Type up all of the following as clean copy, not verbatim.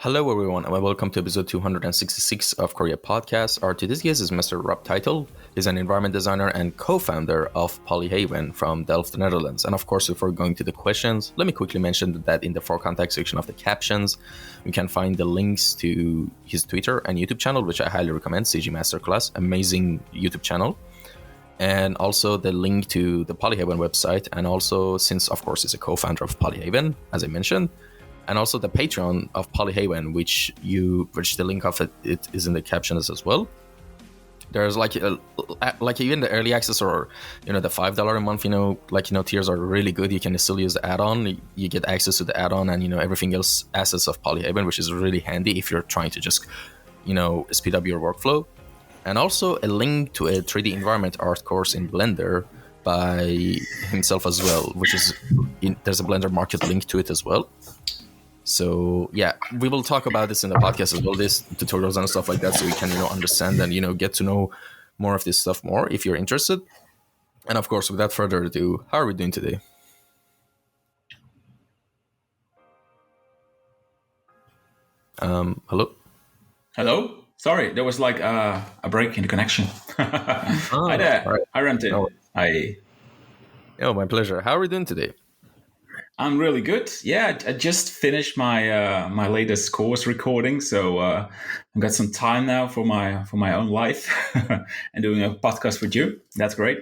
Hello, everyone, and welcome to episode 266 of Kouryer Podcast. Our today's guest is Mr. Rob Tuytel. He's an environment designer and co-founder of Polyhaven from Delft, Netherlands. And of course, before going to the questions, let me quickly mention that in the for contact section of the captions, you can find the links to his Twitter and YouTube channel, which I highly recommend, CG Masterclass, amazing YouTube channel. And also the link to the Polyhaven website. And also, since, of course, he's a co-founder of Polyhaven, as I mentioned, and also the Patreon of Polyhaven, which the link of it is in the captions as well. There's like even the early access or the $5 a month tiers are really good. You can still use the add-on. You get access to the add-on and everything else assets of Polyhaven, which is really handy if you're trying to just speed up your workflow. And also a link to a 3D environment art course in Blender by himself as well, which is there's a Blender Market link to it as well. So yeah, we will talk about this in the podcast as well, this tutorials and stuff like that, so we can understand and get to know more of this stuff more if you're interested. And of course, without further ado, how are we doing today? Hello. Sorry, there was like a break in the connection. Hi there. Right. Hi, Renton. Oh. Hi. Oh, my pleasure. How are we doing today? I'm really good. Yeah, I just finished my latest course recording, so I've got some time now for my own life and doing a podcast with you. That's great.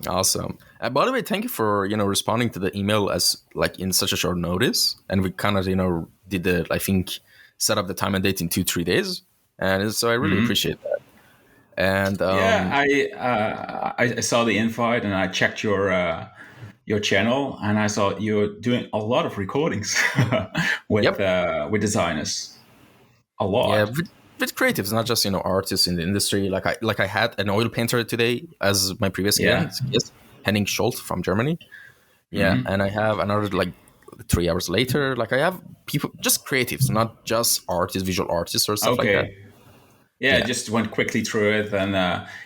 Awesome. By the way, thank you for responding to the email as like in such a short notice, and we kind of did the set up the time and date in 2-3 days, and so I really appreciate that. And I saw the invite and I checked your channel, and I saw you're doing a lot of recordings with designers. A lot. Yeah, with creatives, not just artists in the industry. Like I had an oil painter today as my previous guest, Henning Schultz from Germany. Yeah, and I have another 3 hours later. Like I have people, just creatives, not just artists, visual artists or stuff like that. Yeah, I just went quickly through it, and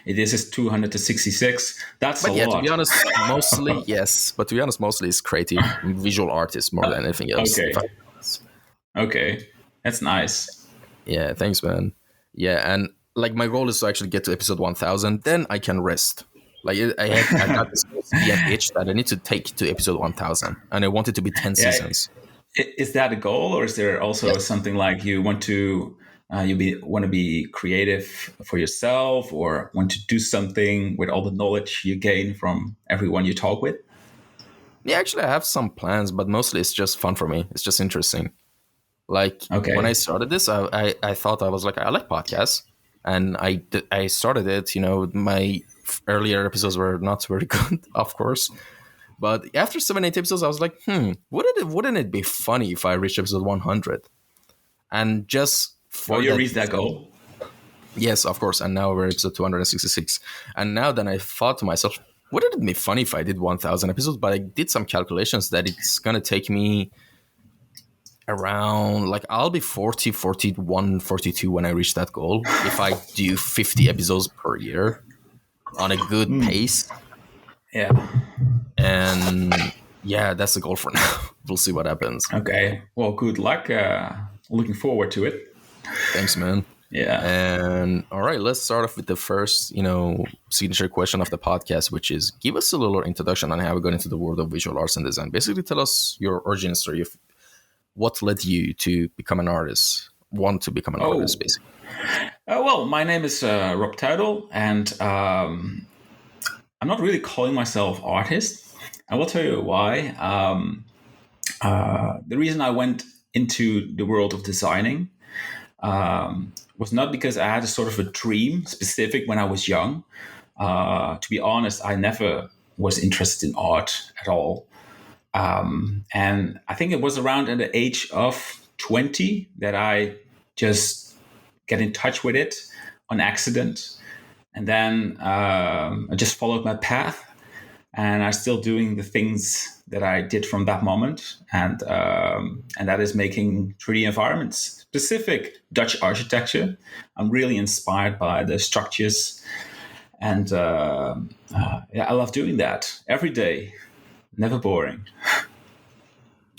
it is 266. That's a lot. To be honest, mostly yes. But to be honest, mostly it's creative visual artists more than anything else. Okay, that's nice. Yeah, thanks, man. Yeah, and my goal is to actually get to episode 1000, then I can rest. I got this itch that I need to take to episode 1000, and I want it to be 10 seasons. Is that a goal, or is there also something like you want to? Want to be creative for yourself, or want to do something with all the knowledge you gain from everyone you talk with? Yeah, actually, I have some plans, but mostly it's just fun for me. It's just interesting. When I started this, I thought I was I like podcasts, and I started it. My earlier episodes were not very good, of course. But after 7-8 episodes, I was like, wouldn't it be funny if I reached episode 100? And just you reached that goal? Yes, of course. And now we're episode 266. And now then I thought to myself, wouldn't it be funny if I did 1000 episodes? But I did some calculations that it's going to take me around, I'll be 40, 41, 42 when I reach that goal. If I do 50 episodes per year on a good pace. Yeah. And yeah, that's the goal for now. We'll see what happens. Okay. Well, good luck. Looking forward to it. Thanks, man. Yeah. And all right, let's start off with the first, signature question of the podcast, which is give us a little introduction on how we got into the world of visual arts and design. Basically, tell us your origin story of what led you to become an artist, want to become an artist, basically. Well, my name is Rob Tuytel, and I'm not really calling myself artist. I will tell you why. The reason I went into the world of designing was not because I had a sort of a dream specific when I was young. To be honest, I never was interested in art at all. And I think it was around at the age of 20 that I just get in touch with it on accident. And then I just followed my path, and I'm still doing the things that I did from that moment. And that is making 3D environments, specific Dutch architecture. I'm really inspired by the structures, and I love doing that every day. Never boring.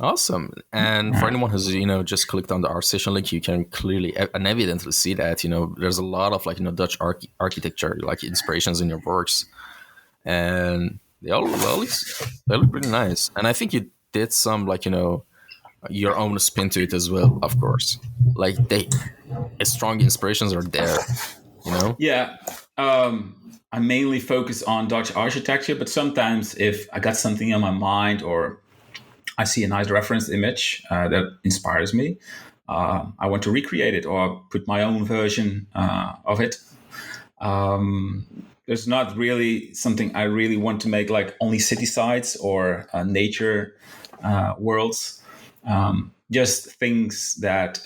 Awesome. And for anyone who's, just clicked on the art session link, you can clearly and evidently see that, there's a lot of Dutch architecture, like inspirations in your works. And they look really nice. And I think you did some your own spin to it as well, of course. Like strong inspirations are there, you know? Yeah. I mainly focus on Dutch architecture, but sometimes if I got something on my mind or I see a nice reference image that inspires me, I want to recreate it or put my own version of it. There's not really something I really want to make, like only city sites or nature worlds. Just things that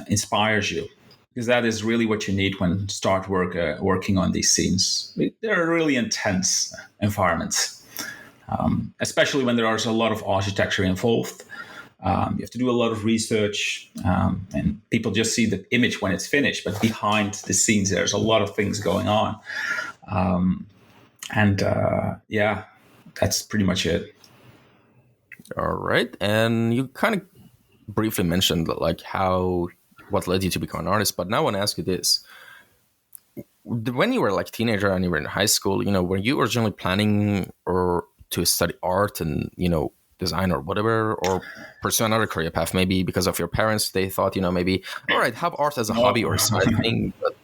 inspires you, because that is really what you need when start working on these scenes. They're really intense environments, especially when there is a lot of architecture involved. You have to do a lot of research, and people just see the image when it's finished, but behind the scenes, there's a lot of things going on. Yeah, that's pretty much it. All right. And you kind of briefly mentioned what led you to become an artist, but now I want to ask you this. When you were like a teenager and you were in high school, were you originally planning or to study art and, design or whatever, or pursue another career path? Maybe because of your parents, they thought, maybe, all right, have art as a hobby No, or a side thing. But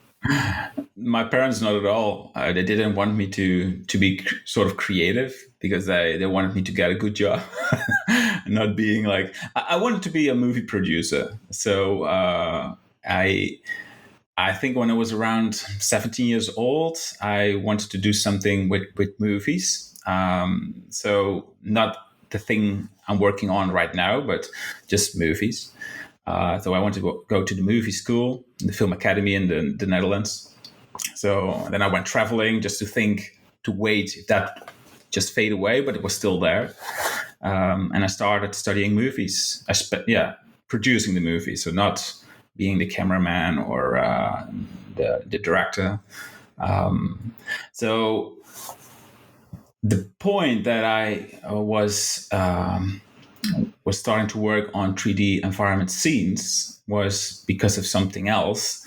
my parents not at all. They didn't want me to be sort of creative, because they wanted me to get a good job, not being like I wanted to be a movie producer. So I think when I was around 17 years old, I wanted to do something with movies. So not the thing I'm working on right now, but just movies. So I wanted to go to the movie school, the film academy in the Netherlands. So then I went traveling just to wait if that just fade away, but it was still there. And I started studying movies. Producing the movie. So not being the cameraman or the director. So the point that I was starting to work on 3D environment scenes was because of something else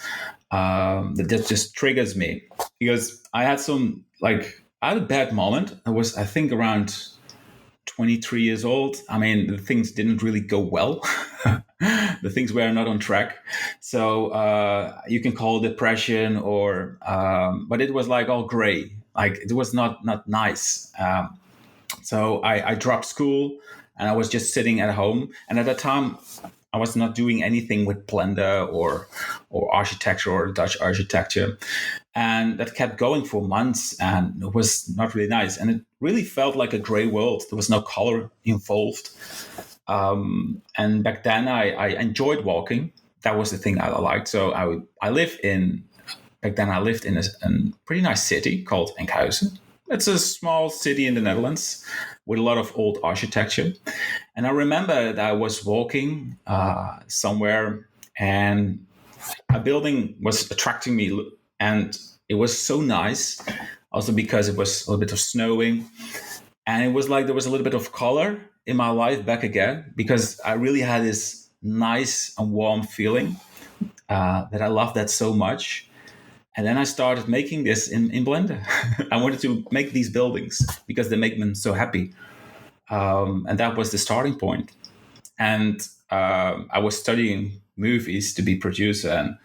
that just triggers me, because I had I had a bad moment. I think around 23 years old. I mean, the things didn't really go well. The things were not on track. So you can call it depression but it was like all gray. Like it was not nice. So I dropped school and I was just sitting at home. And at that time, I was not doing anything with Blender or architecture or Dutch architecture. And that kept going for months, and it was not really nice. And it really felt like a gray world. There was no color involved. And back then, I enjoyed walking. That was the thing I liked. So back then I lived in a pretty nice city called Enkhuizen. It's a small city in the Netherlands with a lot of old architecture. And I remember that I was walking somewhere, and a building was attracting me, and it was so nice. Also because it was a little bit of snowing, and it was like there was a little bit of color in my life back again, because I really had this nice and warm feeling that I loved that so much. And then I started making this in Blender. I wanted to make these buildings because they make me so happy. And that was the starting point. And I was studying movies to be producer.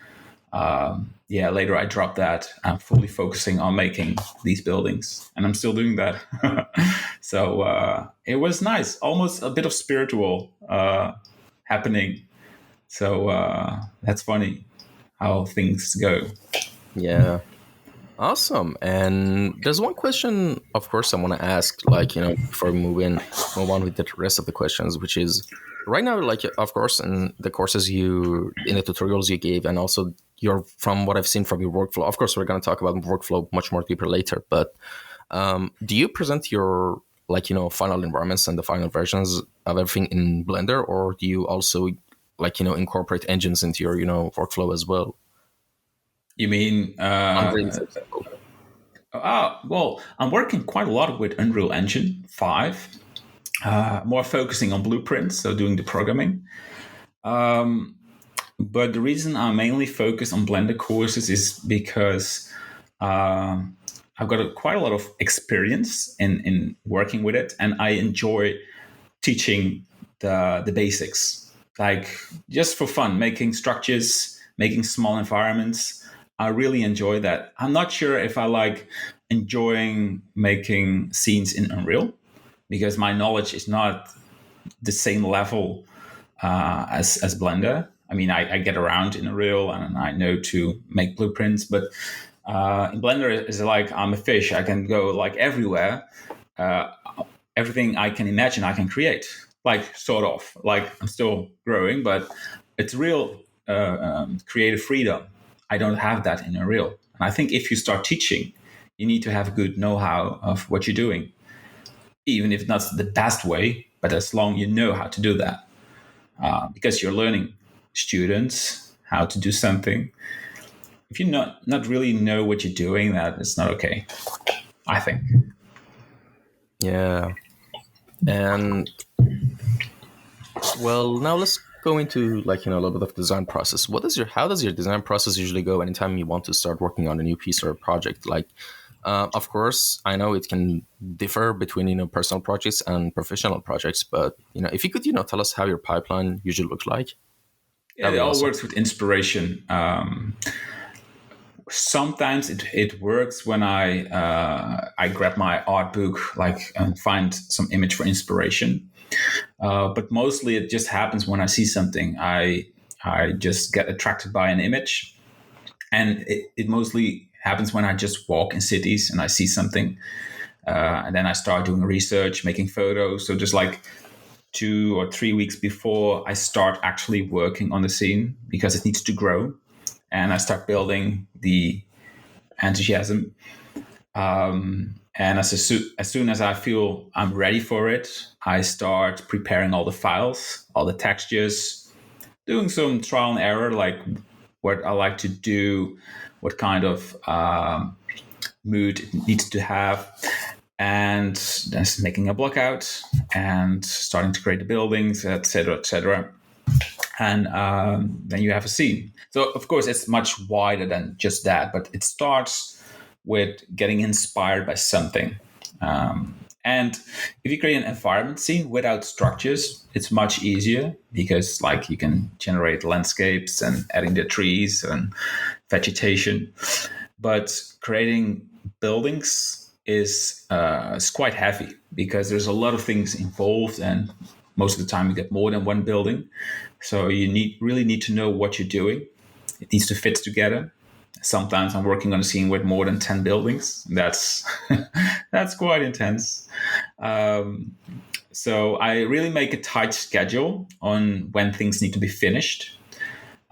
And later I dropped that. I'm fully focusing on making these buildings. And I'm still doing that. So it was nice, almost a bit of spiritual happening. So that's funny how things go. yeah. Awesome. And there's one question, of course, I want to ask, before we move on with the rest of the questions, which is right now, of course, in the in the tutorials you gave, and also from what I've seen from your workflow, of course, we're going to talk about workflow much more deeper later. But do you present your, final environments and the final versions of everything in Blender, or do you also, incorporate engines into your, workflow as well? You mean Unreal, for example. well, I'm working quite a lot with Unreal Engine 5. more focusing on blueprints, so doing the programming. But the reason I mainly focus on Blender courses is because I've got quite a lot of experience in working with it, and I enjoy teaching the basics, like just for fun, making structures, making small environments. I really enjoy that. I'm not sure if I like enjoying making scenes in Unreal because my knowledge is not the same level as Blender. I mean, I get around in Unreal and I know to make blueprints, but in Blender is like I'm a fish. I can go like everywhere. Uh, Everything I can imagine, I can create. Like sort of. Like I'm still growing, but it's real creative freedom. I don't have that in Unreal. And I think if you start teaching, you need to have a good know-how of what you're doing, even if not the best way, but as long you know how to do that, because you're learning students how to do something. If you not really know what you're doing, that it's not okay, I think. Yeah. And well, now let's go into like a little bit of design process. How does your design process usually go anytime you want to start working on a new piece or a project? Like, of course, I know it can differ between personal projects and professional projects, but if you could tell us how your pipeline usually looks like, It that'd be all awesome. works with inspiration. Sometimes it works when I grab my art book like and find some image for inspiration. But mostly it just happens when I see something. I just get attracted by an image, and it mostly happens when I just walk in cities and I see something, and then I start doing research, making photos. So just like 2 or 3 weeks before I start actually working on the scene because it needs to grow, and I start building the enthusiasm. And as soon as I feel I'm ready for it, I start preparing all the files, all the textures, doing some trial and error, like what I like to do, what kind of mood it needs to have, and then making a block out and starting to create the buildings, etc., etc. And then you have a scene. So of course it's much wider than just that, but it starts with getting inspired by something. And if you create an environment scene without structures, it's much easier because like you can generate landscapes and adding the trees and vegetation. But creating buildings is quite heavy because there's a lot of things involved, and most of the time you get more than one building. So you really need to know what you're doing. It needs to fit together. Sometimes I'm working on a scene with more than 10 buildings. That's that's quite intense. Um, so I really make a tight schedule on when things need to be finished.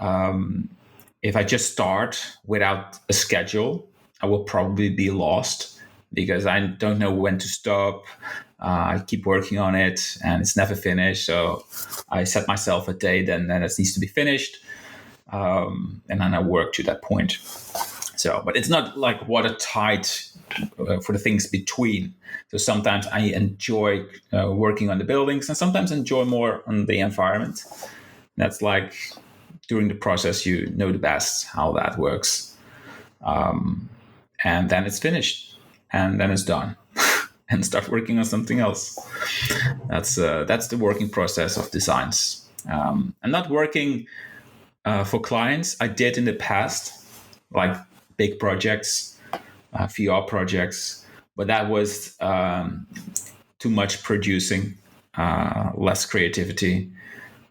If I just start without a schedule, I will probably be lost because I don't know when to stop. I keep working on it and it's never finished. So I set myself a date and then it needs to be finished. And then I work to that point. So, but it's not like watertight for the things between. So sometimes I enjoy working on the buildings and sometimes enjoy more on the environment. That's like during the process, you know the best how that works. And then it's finished and then it's done and start working on something else. That's the working process of designs. I'm not working for clients. I did in the past, like big projects, VR projects, but that was too much producing, less creativity.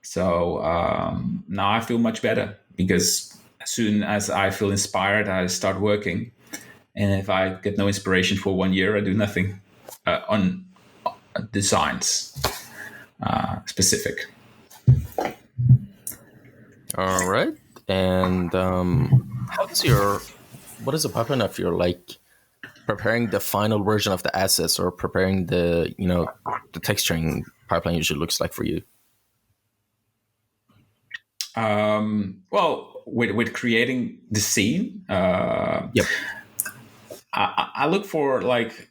So now I feel much better because as soon as I feel inspired, I start working. And if I get no inspiration for 1 year, I do nothing on designs specific. All right. And what is the pipeline of your like preparing the final version of the assets or preparing the texturing pipeline usually looks like for you? Well, with creating the scene, Yep. I look for like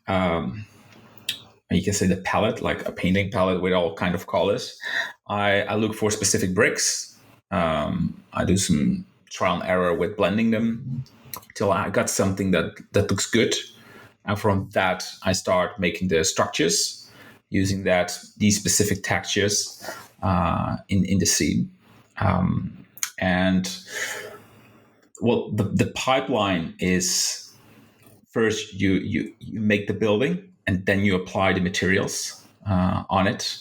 you can say the palette, like a painting palette with all kind of colors. I look for specific bricks. I do some trial and error with blending them till I got something that looks good. And from that, I start making the structures using these specific textures in the scene. And well, the pipeline is first you make the building and then you apply the materials on it.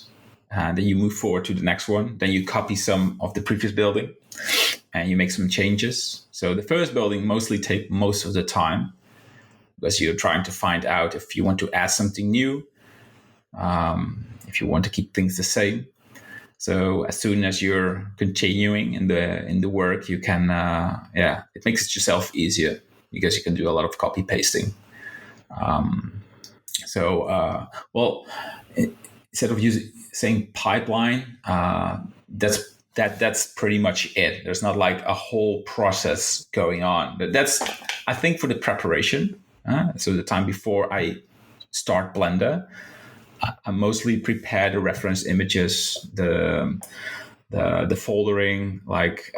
And then you move forward to the next one. Then you copy some of the previous building and you make some changes. So the first building mostly take most of the time because you're trying to find out if you want to add something new, if you want to keep things the same. So as soon as you're continuing in the work, you can it makes it yourself easier because you can do a lot of copy pasting. Instead of saying pipeline, that's pretty much it. There's not like a whole process going on, but that's, I think, for the preparation. So the time before I start Blender, I mostly prepare the reference images, the foldering, like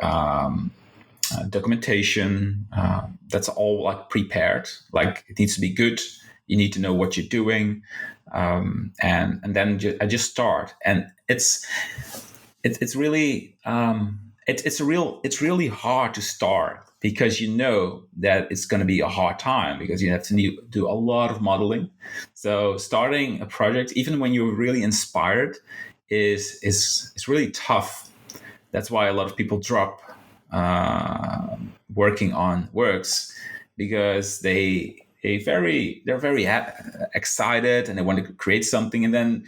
documentation. That's all like prepared. Like it needs to be good. You need to know what you're doing, and then I just start. And it's really it's really hard to start because you know that it's going to be a hard time because you have to do a lot of modeling. So starting a project, even when you're really inspired, is really tough. That's why a lot of people drop working on works because they're very excited and they want to create something, and then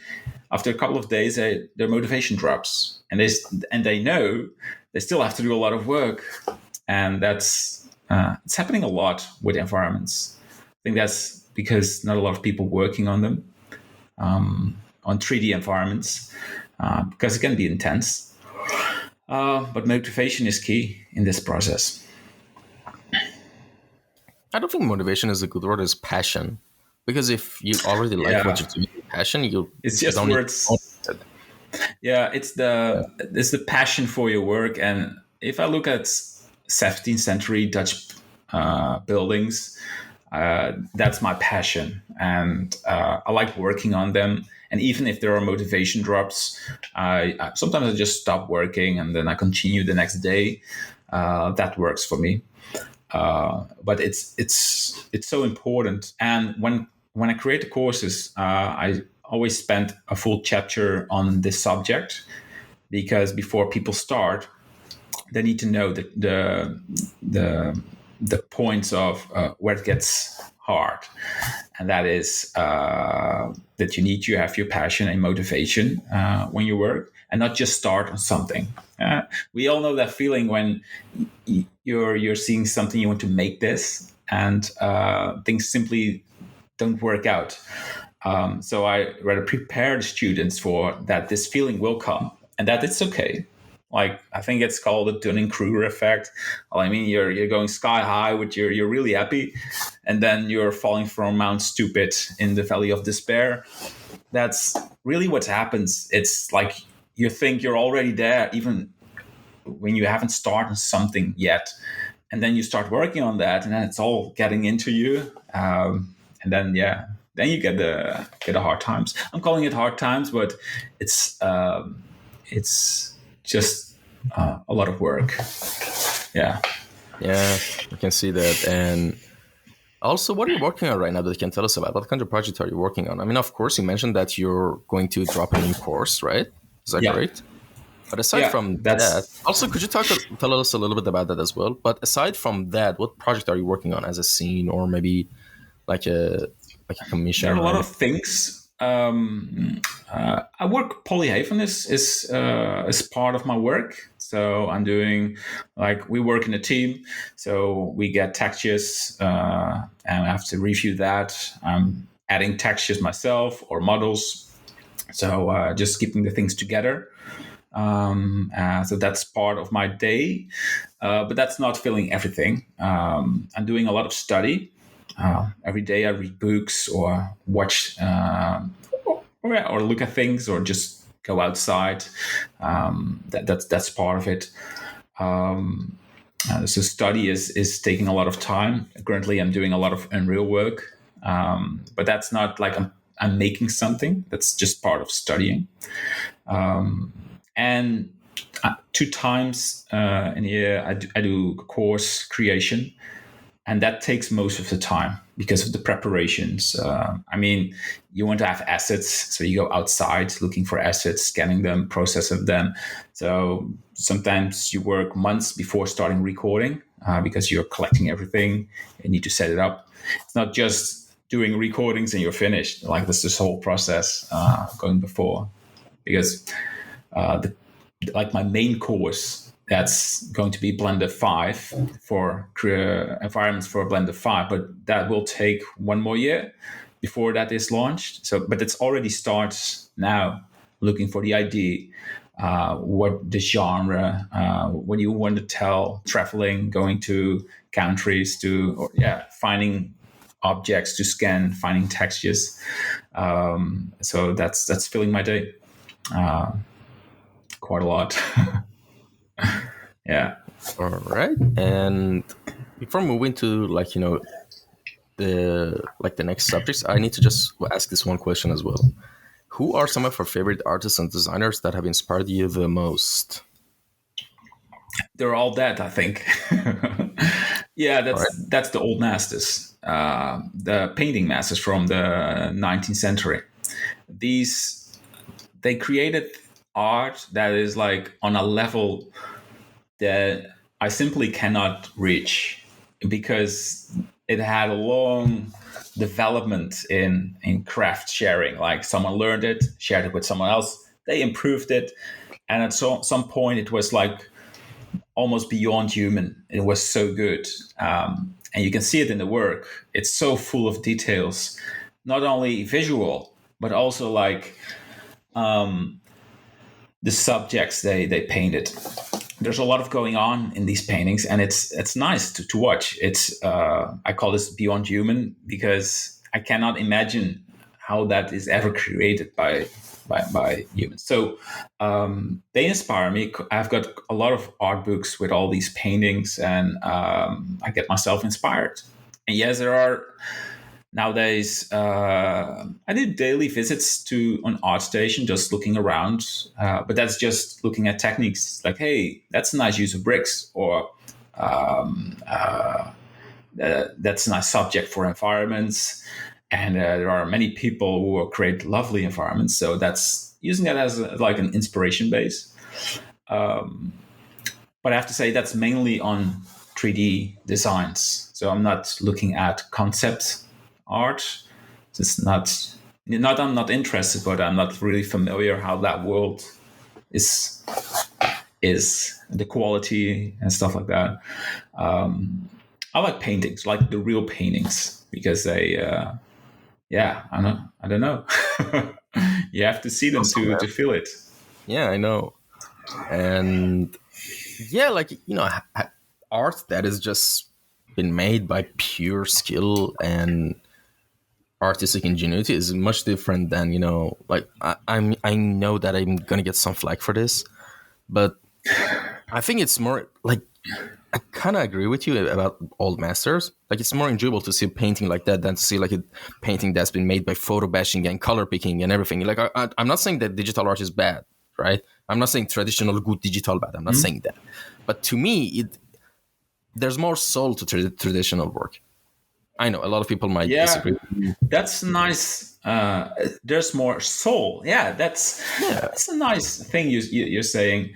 after a couple of days their motivation drops, and they know they still have to do a lot of work. And that's it's happening a lot with environments. I think that's because not a lot of people working on them, on 3D environments, because it can be intense. But motivation is key in this process. I don't think motivation is a good word. It's passion, because if you already like what you're doing, passion, it's just words. Yeah, it's the passion for your work. And if I look at 17th century Dutch buildings, that's my passion, and I like working on them. And even if there are motivation drops, sometimes I just stop working and then I continue the next day. That works for me. But it's so important. And when I create the courses, I always spend a full chapter on this subject, because before people start, they need to know the points of where it gets hard, and that is that you need to have your passion and motivation when you work, and not just start on something. We all know that feeling when you're seeing something, you want to make this, and things simply don't work out. So I rather prepare the students for that. This feeling will come, and that it's okay. Like, I think it's called the Dunning-Kruger effect. Well, I mean, you're going sky high with you're really happy, and then you're falling from Mount Stupid in the Valley of Despair. That's really what happens. It's like you think you're already there, even when you haven't started something yet, and then you start working on that, and then it's all getting into you, and then you get the hard times. I'm calling it hard times, but it's just a lot of work. Yeah, I can see that. And also, what are you working on right now that you can tell us about? What kind of project are you working on? I mean, of course, you mentioned that you're going to drop a new course, right? Is that correct? But aside from that, also, could you tell us a little bit about that as well? But aside from that, what project are you working on as a scene, or maybe like a commission? There are a lot of things. I work. Polyhaven is part of my work. So I'm doing, like, we work in a team. So we get textures, and I have to review that. I'm adding textures myself or models. So just keeping the things together. So that's part of my day, but that's not filling everything. I'm doing a lot of study. Every day I read books or watch or look at things, or just go outside. That's part of it. So study is taking a lot of time. Currently, I'm doing a lot of Unreal work, but that's not like I'm making something. That's just part of studying. And 2 times in a year, I do course creation, and that takes most of the time because of the preparations. I mean, you want to have assets, so you go outside looking for assets, scanning them, processing them. So sometimes you work months before starting recording because you're collecting everything. You need to set it up. It's not just doing recordings and you're finished. Like, there's this whole process going before, because like my main course, that's going to be Blender 5 for environments for Blender 5, but that will take 1 more year before that is launched. So, but it's already starts now, looking for the idea, what the genre, what you want to tell, traveling, going to countries, finding objects to scan, finding textures. So that's filling my day. Quite a lot. Yeah. All right. And before moving to the next subjects, I need to just ask this one question as well. Who are some of your favorite artists and designers that have inspired you the most? They're all dead, I think. Yeah, All right. that's the old masters, the painting masters from the 19th century. They created art that is like on a level that I simply cannot reach, because it had a long development in craft sharing. Like, someone learned it, shared it with someone else, they improved it, and at some point it was like almost beyond human. It was so good, and you can see it in the work. It's so full of details, not only visual but also like the subjects they painted. There's a lot of going on in these paintings, and it's nice to watch. It's I call this beyond human, because I cannot imagine how that is ever created by humans. So they inspire me. I've got a lot of art books with all these paintings, and I get myself inspired. And yes, there are nowadays. I do daily visits to an art station, just looking around. But that's just looking at techniques. Like, hey, that's a nice use of bricks, or that's a nice subject for environments. And there are many people who create lovely environments. So that's using that as like an inspiration base. But I have to say that's mainly on 3D designs. So I'm not looking at concept art. It's not I'm not interested, but I'm not really familiar how that world is the quality and stuff like that. I like paintings, like the real paintings, because they I don't know. You have to see them to feel it. Yeah, I know. And yeah, art that has just been made by pure skill and artistic ingenuity is much different than I know that I'm gonna get some flack for this, but I think it's more like, I kind of agree with you about old masters. Like, it's more enjoyable to see a painting like that than to see like a painting that's been made by photo bashing and color picking and everything. Like, I'm not saying that digital art is bad, right? I'm not saying traditional good digital bad. I'm not saying that. But to me, there's more soul to traditional work. I know a lot of people might disagree. That's nice. There's more soul. Yeah, that's a nice thing you're saying.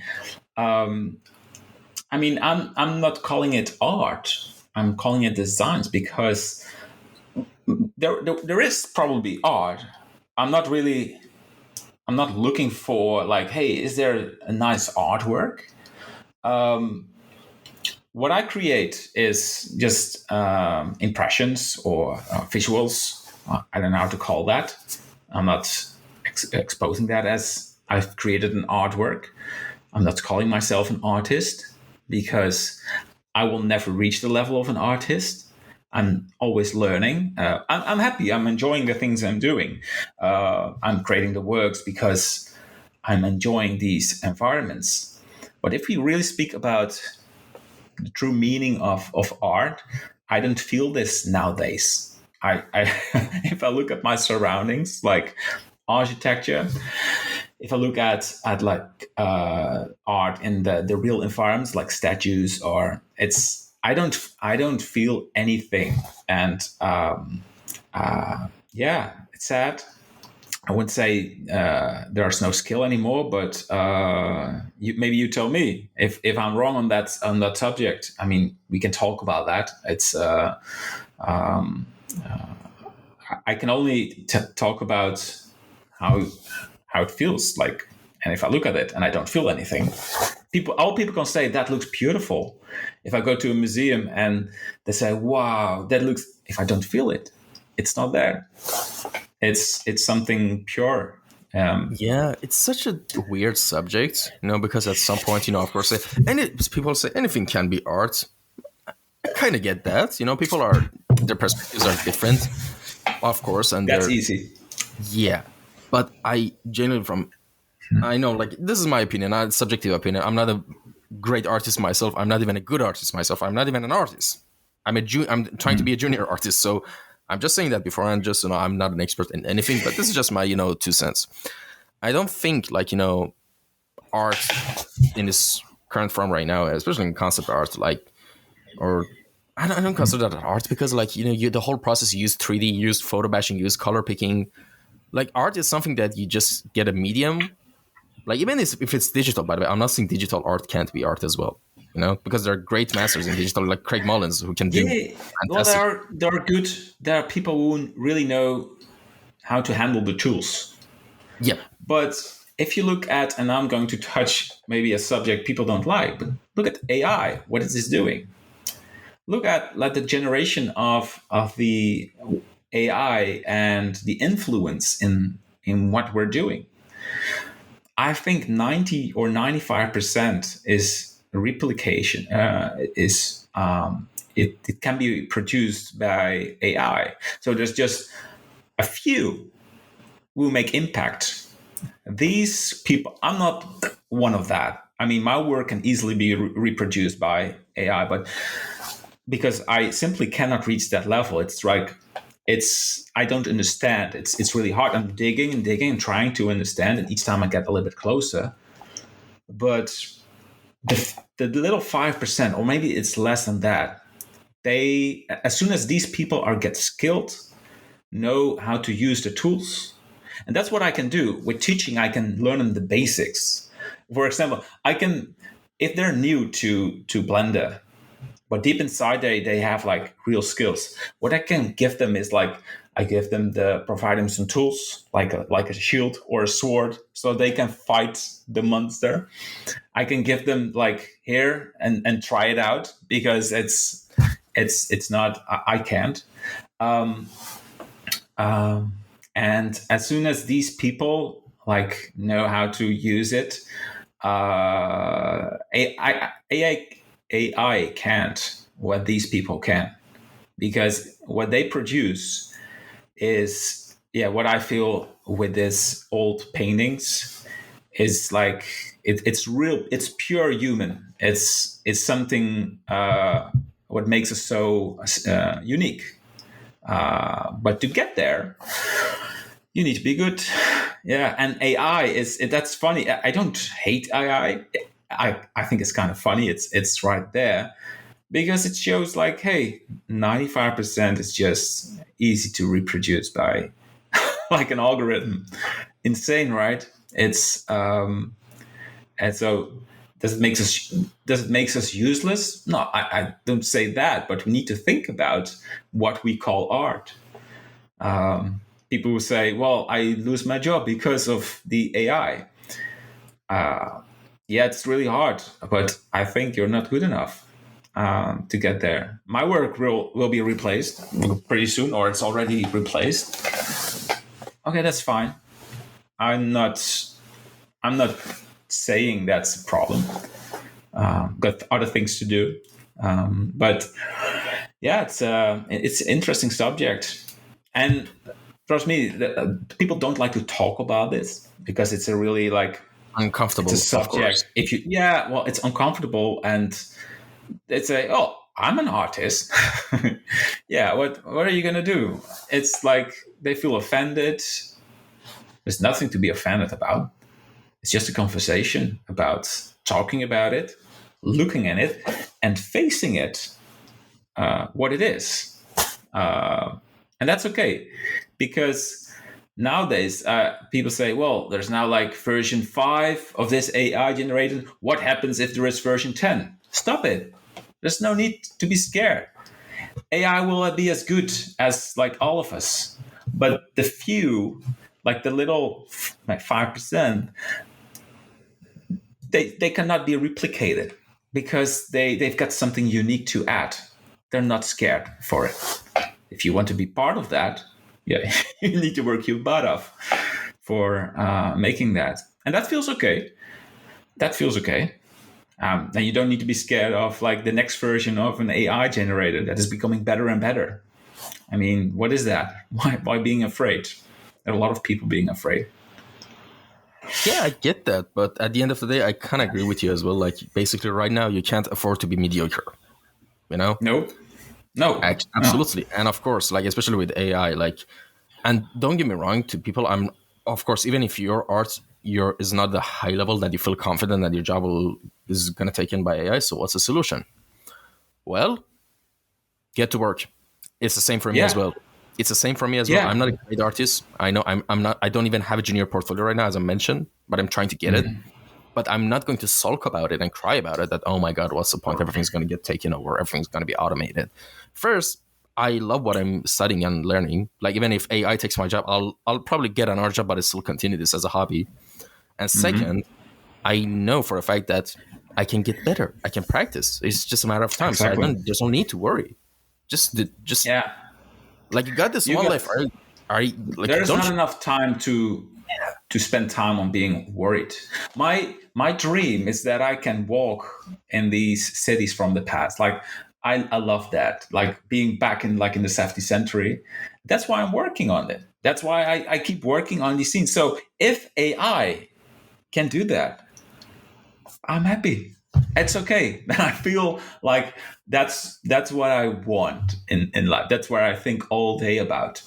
I mean, I'm not calling it art. I'm calling it designs, because there is probably art. I'm not looking for like, hey, is there a nice artwork? What I create is just impressions or visuals. I don't know how to call that. I'm not exposing that as I've created an artwork. I'm not calling myself an artist, because I will never reach the level of an artist. I'm always learning. I'm happy. I'm enjoying the things I'm doing. I'm creating the works because I'm enjoying these environments. But if we really speak about the true meaning of art, I don't feel this nowadays. I if I look at my surroundings, like architecture, if I look at like art in the real environments, like statues, or it's I don't feel anything, and yeah, it's sad. I wouldn't say there's no skill anymore, but maybe you tell me if I'm wrong on that subject. I mean, we can talk about that. It's um, I can only talk about how how it feels like, and if I look at it and I don't feel anything, all people can say that looks beautiful. If I go to a museum and they say, "Wow, that looks," if I don't feel it, it's not there. It's something pure. Yeah, it's such a weird subject, because at some point, of course, people say anything can be art. I kind of get that. People their perspectives are different, of course, and That's they're, easy. yeah. But I genuinely, I know, like, this is my opinion, not subjective opinion. I'm not a great artist myself. I'm not even a good artist myself. I'm not even an artist. I'm trying to be a junior artist. So I'm just saying that before, and just, I'm not an expert in anything, but this is just my, 2 cents. I don't think, like, art in this current form right now, especially in concept art, like, or I don't consider that art because, like, the whole process, you use 3D, you use photo bashing, you use color picking. Like, art is something that you just get a medium. Like, even if it's digital, by the way, I'm not saying digital art can't be art as well, because there are great masters in digital, like Craig Mullins, who can do Yeah, well, fantastic. there are good. There are people who really know how to handle the tools. Yeah. But if you look at, and I'm going to touch maybe a subject people don't like, but look at AI. What is this doing? Look at like the generation of the AI and the influence in what we're doing. I think 90 or 95% is replication. It can be produced by AI. So there's just a few who make impact. These people, I'm not one of that. I mean, my work can easily be reproduced by AI, but because I simply cannot reach that level, it's like I don't understand. It's really hard. I'm digging and digging and trying to understand, and each time I get a little bit closer. But the little 5%, or maybe it's less than that, they, as soon as these people are get skilled, know how to use the tools, and that's what I can do with teaching. I can learn them the basics. For example, I can, if they're new to Blender, but deep inside they have like real skills. What I can give them is like, I give them provide them some tools like a shield or a sword so they can fight the monster. I can give them like here and try it out because it's not, I can't. Um, um, and as soon as these people like know how to use it, AI can't what these people can, because what they produce is, yeah, what I feel with this old paintings is like it's real, it's pure human. It's something what makes us so unique. But to get there, you need to be good. Yeah, and AI that's funny. I don't hate AI. I think it's kind of funny. It's right there because it shows like, hey, 95% is just easy to reproduce by like an algorithm. Insane, right? It's and so does it makes us useless? No, I don't say that, but we need to think about what we call art. People will say, well, I lose my job because of the AI. Yeah, it's really hard, but I think you're not good enough to get there. My work will be replaced pretty soon, or it's already replaced. Okay, that's fine. I'm not saying that's a problem. Got other things to do. But yeah, it's an interesting subject, and trust me, people don't like to talk about this because it's a really like it's a Uncomfortable, of course. subject. If you yeah, well, it's uncomfortable, and they say, "Oh, I'm an artist." Yeah, what are you gonna do? It's like they feel offended. There's nothing to be offended about. It's just a conversation about talking about it, looking at it, and facing it, what it is. Uh, and that's okay because nowadays people say, well, there's now like version 5 of this AI generated. What happens if there is version 10? Stop it. There's no need to be scared. AI will be as good as like all of us. But the few, like the little like 5%, they cannot be replicated because they've got something unique to add. They're not scared for it. If you want to be part of that, yeah, you need to work your butt off for making that. And that feels okay. That feels okay. And you don't need to be scared of like the next version of an AI generator that is becoming better and better. I mean, what is that? Why being afraid? There are a lot of people being afraid. Yeah, I get that, but at the end of the day, I kind of agree with you as well. Like, basically, right now, you can't afford to be mediocre. You know, Nope. No. No. absolutely, and of course, like especially with AI, like, and don't get me wrong, to people, I'm of course, even if your art your is not the high level that you feel confident that your job is gonna take in by AI. So what's the solution? Well, get to work. It's the same for me as Yeah. well. It's the same for me as well. Yeah. I'm not a great artist. I know I'm not. I don't even have a junior portfolio right now, as I mentioned, but I'm trying to get it. But I'm not going to sulk about it and cry about it that, oh my God, what's the point? Everything's going to get taken over. Everything's going to be automated. First, I love what I'm studying and learning. Like, even if AI takes my job, I'll probably get another job, but I still continue this as a hobby. And second, I know for a fact that I can get better. I can practice. It's just a matter of time. So I Exactly. don't need to worry. Just Yeah. like, you got this You one got life. Are you like, There's don't not you? enough time to spend time on being worried. My dream is that I can walk in these cities from the past. Like I love that. Like being back in like in the 17th century. That's why I'm working on it. That's why I keep working on these scenes. So if AI can do that, I'm happy. It's okay. I feel like that's what I want in life. That's what I think all day about.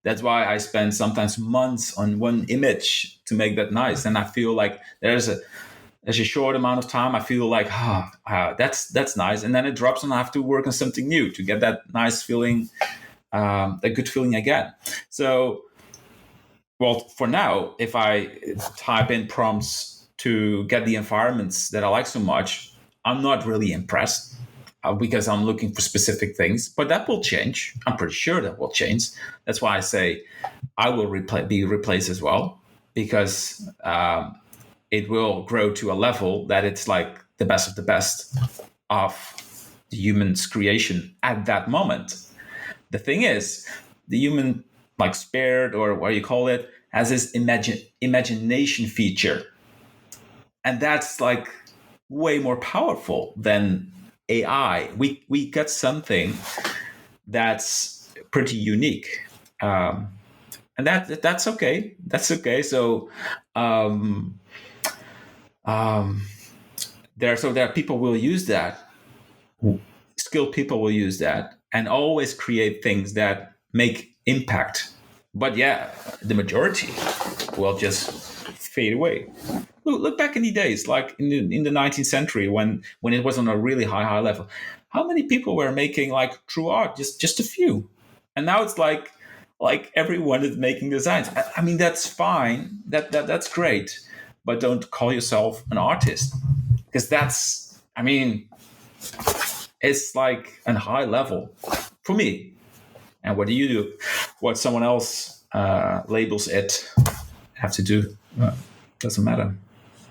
That's why I spend sometimes months on one image to make that nice. And I feel like there's a short amount of time. I feel like that's nice, and then it drops, and I have to work on something new to get that nice feeling, a good feeling again. So, well, for now, if I type in prompts to get the environments that I like so much, I'm not really impressed because I'm looking for specific things. But that will change. I'm pretty sure that will change. That's why I say I will be replaced as well because it will grow to a level that it's like the best of the best of the human's creation at that moment. The thing is, the human like spirit or what you call it has this imagination feature, and that's like way more powerful than AI. We get something that's pretty unique, and that's okay. That's okay. So um, um, there are people will use that. Skilled people will use that and always create things that make impact. But yeah, the majority will just fade away. Look back in the days, like in the 19th century, when it was on a really high level. How many people were making like true art? Just a few, and now it's like everyone is making designs. I mean, that's fine. That's great, but don't call yourself an artist because that's. I mean, it's like a high level for me. And what do you do? What someone else labels it have to do doesn't matter.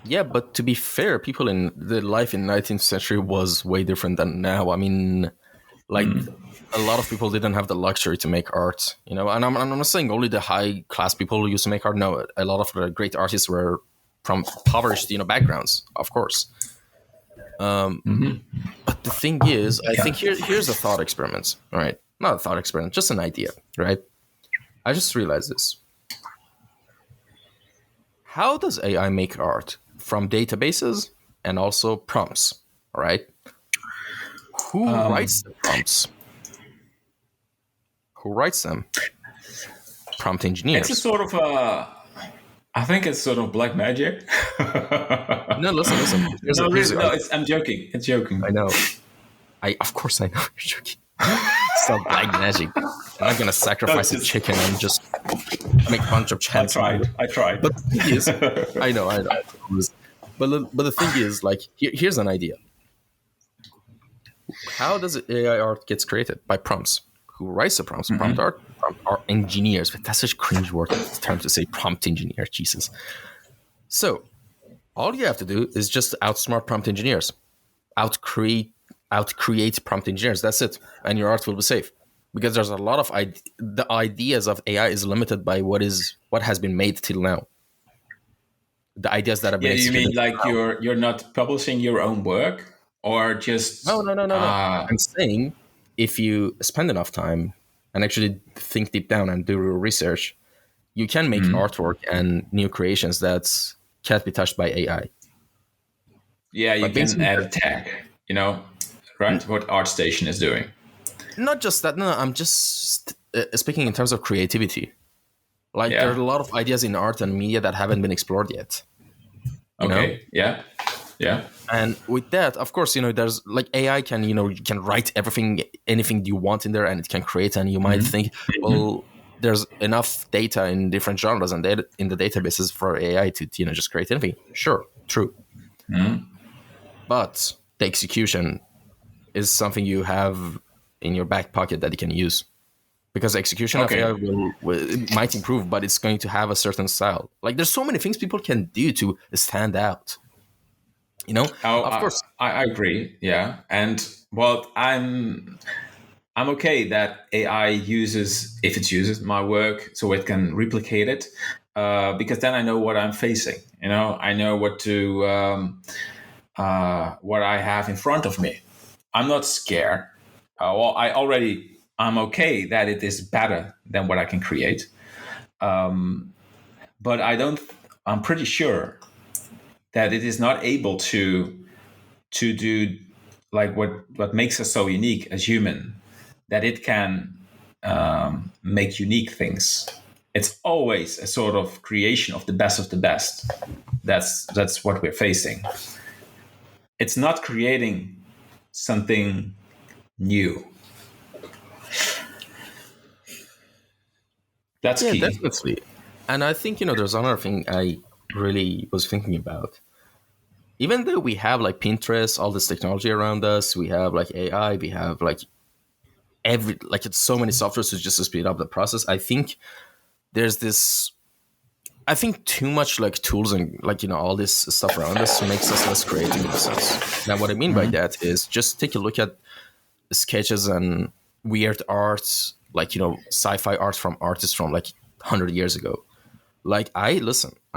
Yeah, but to be fair, people in the life in 19th century was way different than now. I mean, like, a lot of people didn't have the luxury to make art, you know. And I'm not saying only the high class people used to make art. No, a lot of the great artists were from impoverished, backgrounds, of course. But the thing is, I think here's a thought experiment. All right, not a thought experiment, just an idea. Right? I just realized this. How does AI make art from databases and also prompts? All right. Who writes the prompts? Who writes them? Prompt It's a engineers. sort of I think it's sort of black magic. No, listen. No, Here's really, no. I'm joking. It's joking. I know. Of course I know you're joking. It's not black magic. I'm not gonna sacrifice a chicken and just make a bunch of chants. I tried. But the thing is, I know. But the thing is, like, here's an idea. How does AI art gets created? By prompts. Who writes the prompts? Prompt art engineers. But that's such a cringe term to say, prompt engineer. Jesus. So all you have to do is just outsmart prompt engineers, outcreate prompt engineers. That's it, and your art will be safe. Because there's a lot of the ideas of AI is limited by what has been made till now. The ideas that have been You mean executed. like you're not publishing your own work, or just No. I'm saying if you spend enough time and actually think deep down and do real research, you can make artwork and new creations that can't be touched by AI. Yeah, you can add a tag, right? What ArtStation is doing. Not just that. No, I'm just speaking in terms of creativity. Like, there are a lot of ideas in art and media that haven't been explored yet. You know? Yeah. And with that, of course, there's like AI can, you can write anything you want in there, and it can create. And you might think, well, there's enough data in different genres and in the databases for AI to, just create anything. Sure, true. But the execution is something you have in your back pocket that you can use. Because the execution of AI it might improve, but it's going to have a certain style. Like, there's so many things people can do to stand out. Of course. I agree. Yeah. And well, I'm okay that AI if it uses my work so it can replicate it, because then I know what I'm facing. I know what I have in front of me. I'm not scared. I'm okay that it is better than what I can create. But I'm pretty sure that it is not able to do like what makes us so unique as human, that it can make unique things. It's always a sort of creation of the best of the best. That's what we're facing. It's not creating something new. That's key. Definitely. And I think, there's another thing I really was thinking about. Even though we have like Pinterest, all this technology around us, we have like AI, we have like it's so many softwares just to speed up the process. I think there's too much like tools and like, all this stuff around us makes us less creative in a sense. Now, what I mean by that is just take a look at sketches and weird arts, like, sci-fi art from artists from like 100 years ago. Like, I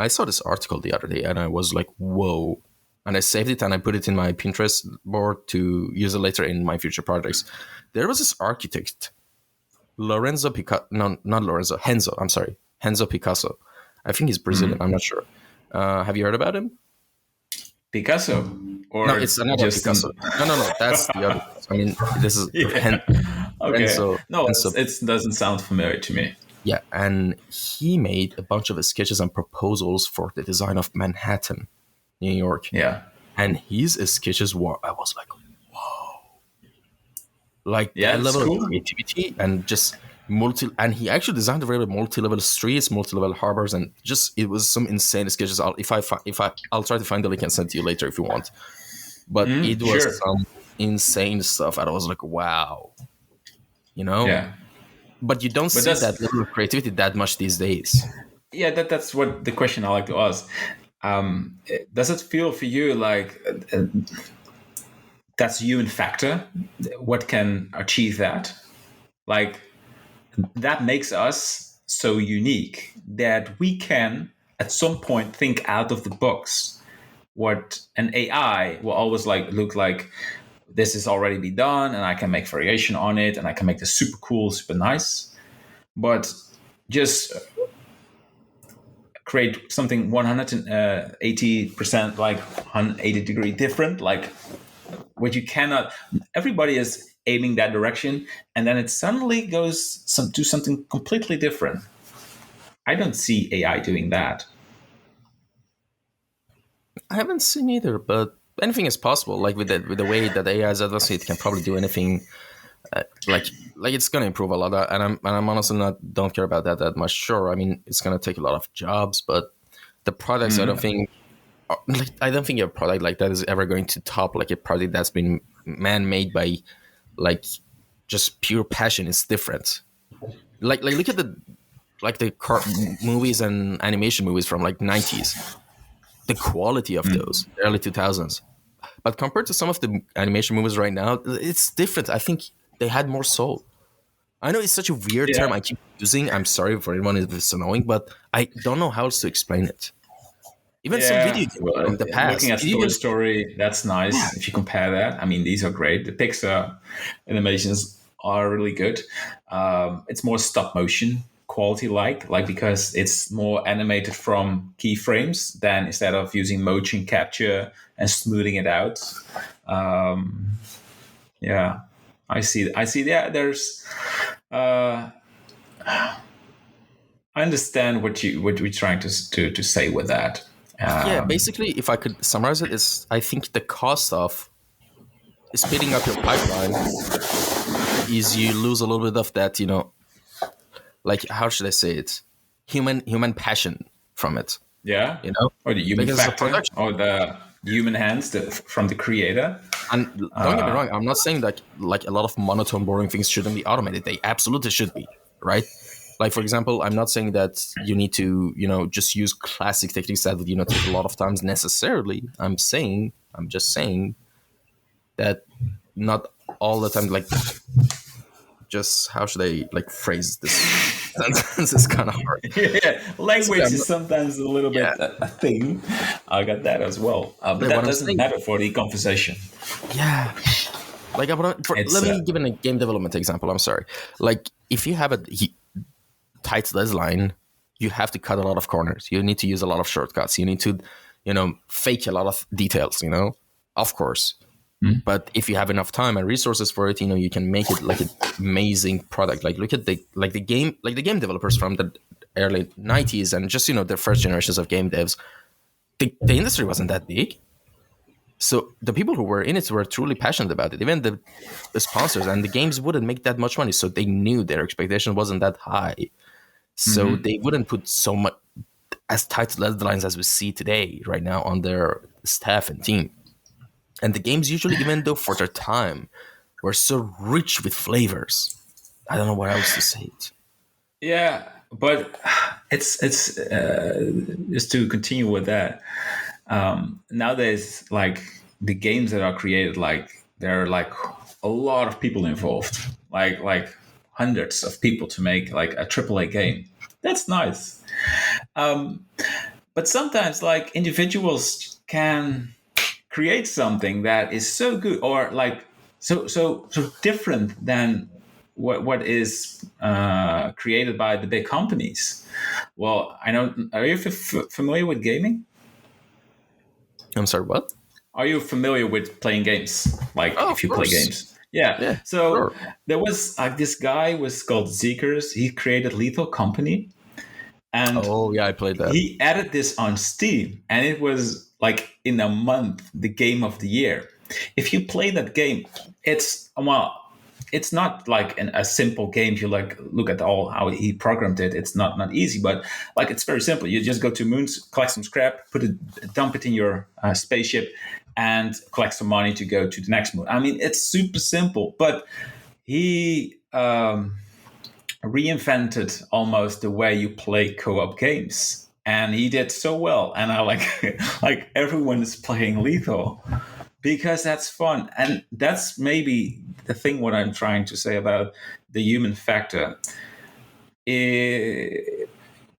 saw this article the other day and I was like, whoa. And I saved it and I put it in my Pinterest board to use it later in my future projects. There was this architect, Henzo Picasso. I think he's Brazilian. I'm not sure. Have you heard about him? Picasso? Or no, it's another Picasso. No, that's the other. I mean, this is okay. Renzo. No, it doesn't sound familiar to me. Yeah, and he made a bunch of sketches and proposals for the design of Manhattan, New York. Yeah. And his sketches were, I was like, whoa. Like, that level of creativity and just and he actually designed a very multi-level streets, multi-level harbors, and it was some insane sketches. I'll try to find the link and send to you later if you want. But it was some insane stuff, and I was like, wow. Yeah. But you don't see that level of creativity that much these days. Yeah, that's what the question I like to ask. Does it feel for you like that's a human factor? What can achieve that? Like, that makes us so unique that we can, at some point, think out of the box. What an AI will always look like this is already be done, and I can make variation on it, and I can make this super cool, super nice. But just create something 180% like 180-degree different, like what you cannot. Everybody is aiming that direction, and then it suddenly goes to something completely different. I don't see AI doing that. I haven't seen either, but anything is possible. Like with the way that AI is advancing, it can probably do anything. Like it's gonna improve a lot, and I'm honestly not don't care about that much. Sure, I mean it's gonna take a lot of jobs, but the products I don't think a product like that is ever going to top like a product that's been man made by like just pure passion. It's different. Like look at the movies and animation movies from like 90s. The quality of those early 2000s, but compared to some of the animation movies right now, it's different. I think they had more soul. I know it's such a weird term Yeah, I keep using. I'm sorry for anyone if it's annoying, but I don't know how else to explain it. Even some yeah. video games Well, from the looking past. at Video Toy games, Story, that's yeah, nice. If you compare that, I mean, these are great. The Pixar animations are really good. It's more stop motion quality, like because it's more animated from keyframes than instead of using motion capture and smoothing it out. Um, yeah, I see. I see. Yeah, there's. Uh, I understand what you're trying to say with that. yeah. Um, Basically, if I could summarize it, is I think the cost of speeding up your pipeline is you lose a little bit of that, like how should I say it, human passion from it, yeah, you know, or the human because it's a factor, production. or the human hands from the creator. And don't get me wrong, I'm not saying that like a lot of monotone, boring things shouldn't be automated. They absolutely should be, right? Like for example, I'm not saying that you need to, just use classic techniques that would, take a lot of times necessarily. I'm just saying that not all the time. Like, just how should I like phrase this sentence? Is kind of hard. Yeah, Basically, language I'm is not, sometimes a little yeah, bit a thing. I got that as well, but yeah. that What I'm doesn't saying, matter for the conversation. yeah. Like, It's let me give a game development example. I'm sorry. Like, if you have a tight deadline, you have to cut a lot of corners. You need to use a lot of shortcuts. You need to, fake a lot of details. Of course. But if you have enough time and resources for it, you can make it like an amazing product. Like look at the game developers from the early 90s and just the first generations of game devs. The industry wasn't that big. So the people who were in it were truly passionate about it. Even the sponsors and the games wouldn't make that much money. So they knew their expectation wasn't that high. So Mhm. they wouldn't put so much as tight deadlines as we see today right now on their staff and team. And the games usually, even though for their time, were so rich with flavors. I don't know what else to say it. Yeah, but it's just to continue with that. Nowadays, like the games that are created, like there are like a lot of people involved, like hundreds of people to make like a AAA game. That's nice. Um, but sometimes, like individuals can create something that is so good or like so different than what is created by the big companies. Well, I know. Are you familiar with gaming? I'm sorry, what? Are you familiar with playing games? Like Oh, if of you play course. games. Yeah. Yeah, So sure. there was this guy was called Zeekers. He created Lethal Company, and Oh, yeah, I played that. he added this on Steam, and it was like in a month the game of the year. If you play that game, it's not like a simple game. If you like look at all how he programmed it, it's not easy, but like it's very simple. You just go to moons, collect some scrap, dump it in your spaceship, and collect some money to go to the next moon. I mean, it's super simple, but he reinvented almost the way you play co-op games, and he did so well. And I like like everyone is playing Lethal because that's fun, and that's maybe the thing what I'm trying to say about the human factor.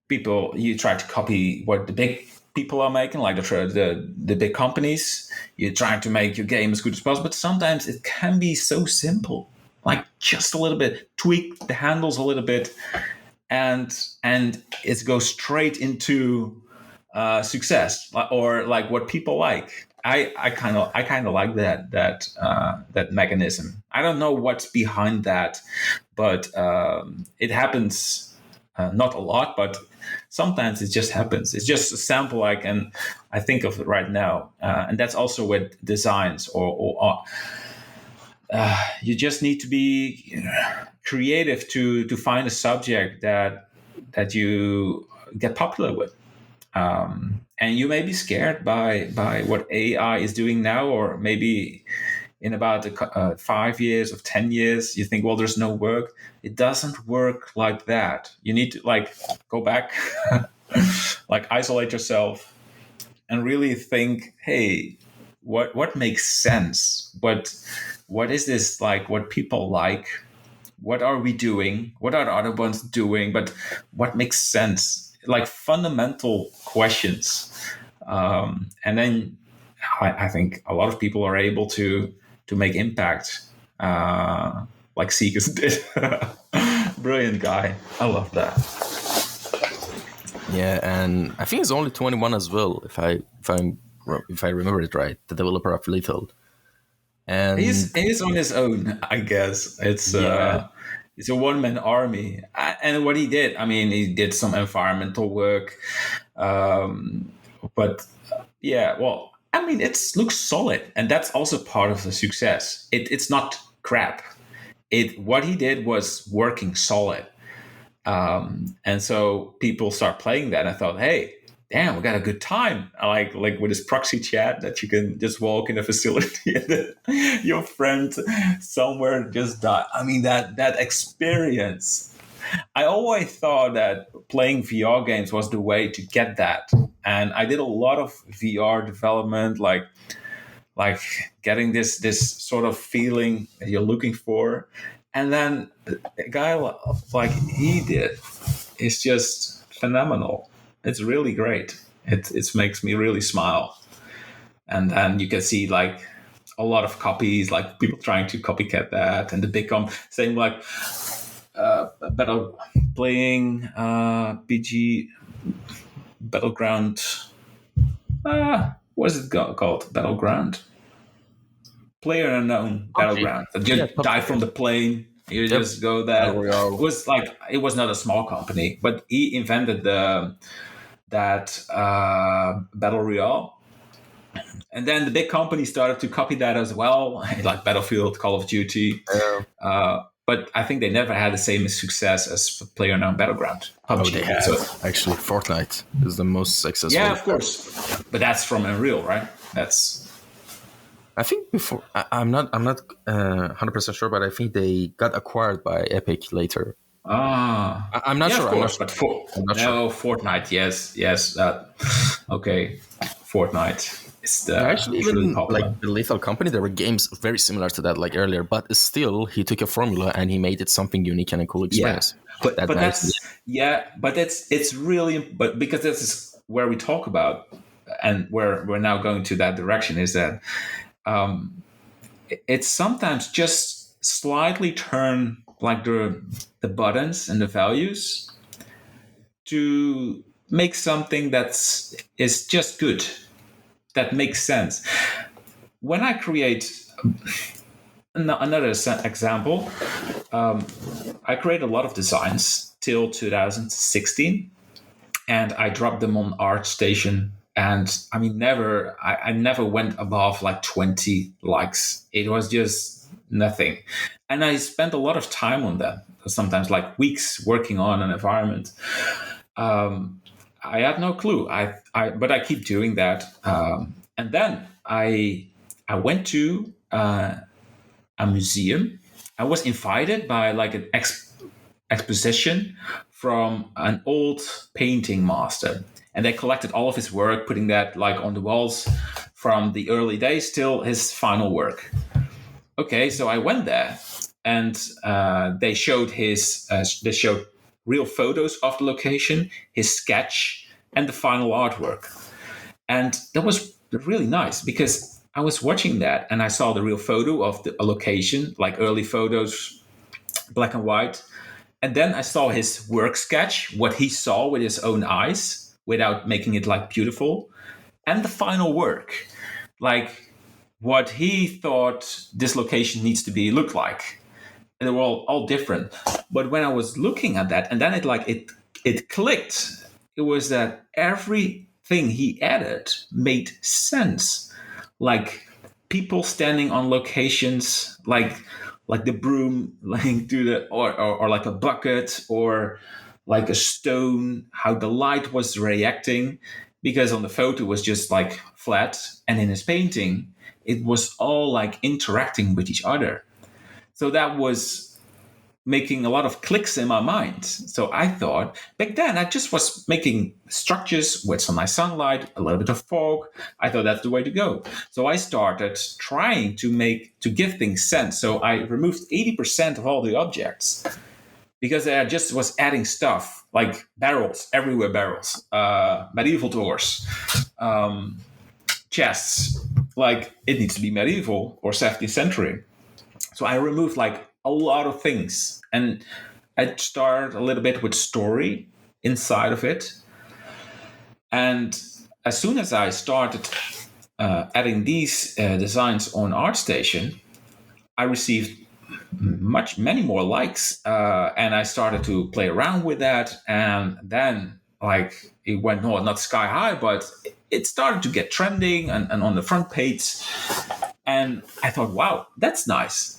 People, you try to copy what the big people are making, like the big companies. You're trying to make your game as good as possible, but sometimes it can be so simple, like just a little bit, tweak the handles a little bit, and it goes straight into success, or like what people like. I kind of like that mechanism. I don't know what's behind that, but it happens, not a lot, but sometimes it just happens. It's just a sample I think of it right now, and that's also with designs or you just need to be creative to find a subject that you get popular with. And you may be scared by what AI is doing now, or maybe in about 5 years or 10 years, you think, well, there's no work. It doesn't work like that. You need to like go back, like isolate yourself, and really think, hey, what makes sense? What is this like? What people like? What are we doing? What are the other ones doing? But what makes sense? Like fundamental questions, and then I think a lot of people are able to make impact, like Seekers did. Brilliant guy. I love that. Yeah, and I think he's only 21 as well, if I remember it right. The developer of Lethal, and He's on his own, I guess. yeah, It's a one-man army. And what he did, I mean, he did some environmental work, but yeah, well, I mean, it looks solid, and that's also part of the success. It's not crap. What he did was working solid, and so people start playing that. And I thought, hey, damn, we got a good time. I like with this proxy chat that you can just walk in a facility and then your friend somewhere just died. I mean, that experience. I always thought that playing VR games was the way to get that, and I did a lot of VR development, like getting this sort of feeling that you're looking for, and then a guy like he did is just phenomenal. It's really great. It makes me really smile. And then you can see like a lot of copies, like people trying to copycat that, and the big saying like battle playing PG Battleground. What is it called? Battleground. Player unknown battleground. That you die from the plane. You just go there. It was not a small company, but he invented that battle royale, and then the big companies started to copy that as well, like Battlefield, Call of Duty. But I think they never had the same success as PlayerUnknown Battleground. PUBG. They have actually. Fortnite is the most successful. Yeah, of course, but that's from Unreal, right? That's. I think before I'm not 100% sure, but I think they got acquired by Epic later. I'm not sure. Of course, but Fortnite, yes. Okay, Fortnite. Actually, even like the Lethal Company, there were games very similar to that, like earlier. But still, he took a formula and he made it something unique and a cool experience. Yeah. But it's really, but because this is where we talk about, and where we're now going to that direction, is that it's sometimes just slightly turn like the buttons and the values to make something is just good, that makes sense. When I create another example, I create a lot of designs till 2016, and I dropped them on ArtStation. And I mean, I never went above like 20 likes. It was just nothing. And I spent a lot of time on them, sometimes like weeks working on an environment. I had no clue. But I keep doing that. And then I went to a museum. I was invited by like an exposition from an old painting master. And they collected all of his work, putting that like on the walls from the early days till his final work. Okay, so I went there, and they showed real photos of the location, his sketch, and the final artwork. And that was really nice because I was watching that and I saw the real photo of a location, like early photos, black and white. And then I saw his work sketch, what he saw with his own eyes without making it like beautiful, and the final work, like what he thought this location needs to be look like. And they were all different. But when I was looking at that, and then it clicked. It was that everything he added made sense. Like people standing on locations, like the broom, like to the or like a bucket or like a stone, how the light was reacting, because on the photo it was just like flat, and in his painting it was all like interacting with each other. So that was making a lot of clicks in my mind. So I thought back then I just was making structures with some nice sunlight, a little bit of fog. I thought that's the way to go. So I started trying to give things sense. So I removed 80% of all the objects because I just was adding stuff like barrels, everywhere barrels, medieval doors, chests. Like it needs to be medieval or 17th century. So I removed like a lot of things, and I started a little bit with story inside of it. And as soon as I started adding these designs on ArtStation, I received many more likes, and I started to play around with that. And then, like, it went not sky high, but it started to get trending and on the front page. And I thought, wow, that's nice.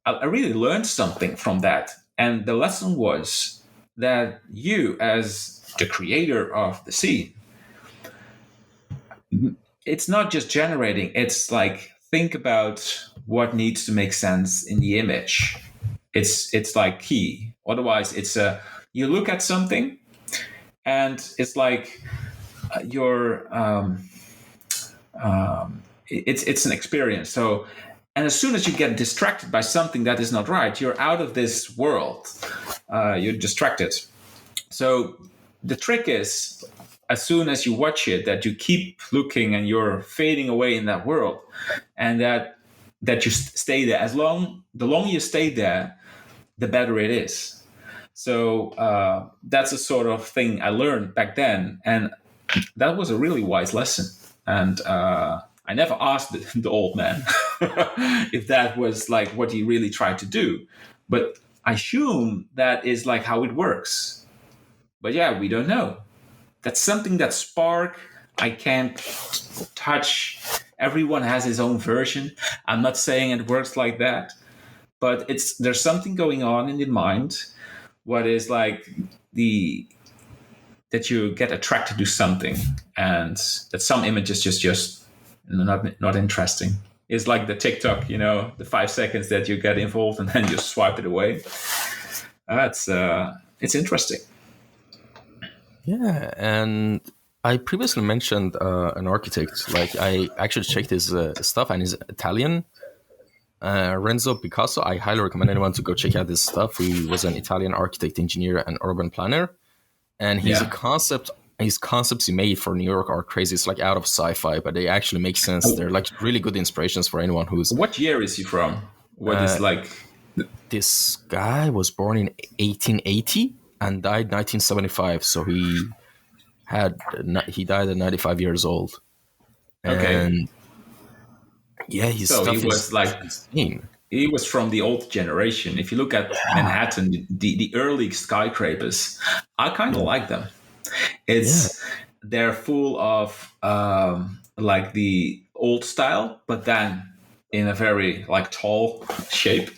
I really learned something from that. And the lesson was that you, as the creator of the scene, it's not just generating, it's like think about what needs to make sense in the image. It's like key. Otherwise, it's you look at something and it's like your it's an experience. So, and as soon as you get distracted by something that is not right, you're out of this world. You're distracted. So the trick is, as soon as you watch it, that you keep looking and you're fading away in that world, and that you stay there. The longer you stay there, the better it is. So that's a sort of thing I learned back then, and that was a really wise lesson. And I never asked the old man if that was like what he really tried to do, but I assume that is like how it works. But yeah, we don't know. That's something that spark I can't touch. Everyone has his own version. I'm not saying it works like that, but there's something going on in the mind. What is like that you get attracted to something, and that some images just not interesting. It's like the TikTok, the 5 seconds that you get involved and then you swipe it away. It's interesting. Yeah, and I previously mentioned an architect. Like I actually checked his stuff, and he's Italian. Renzo Picasso. I highly recommend anyone to go check out his stuff. He was an Italian architect, engineer, and urban planner. And Yeah. his concepts he made for New York are crazy. It's like out of sci-fi, but they actually make sense. They're like really good inspirations for anyone who's. What year is he from? What is like? This guy was born in 1880 and died 1975. So he died at 95 years old. Okay. And yeah, his So stuff he was is like insane. he was from the old generation. If you look at Manhattan, the early skyscrapers, I kind of like them. Yeah. They're full of like the old style, but then in a very like tall shape.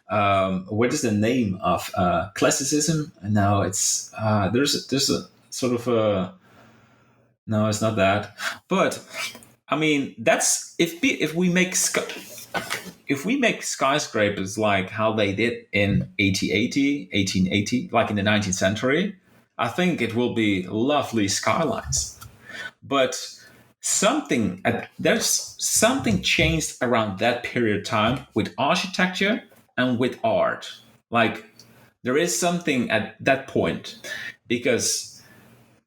What is the name of classicism? No, it's there's a sort of a no, it's not that. But I mean, that's if we make skyscrapers like how they did in 1880, like in the 19th century, I think it will be lovely skylines. But there's something changed around that period of time with architecture and with art. Like there is something at that point because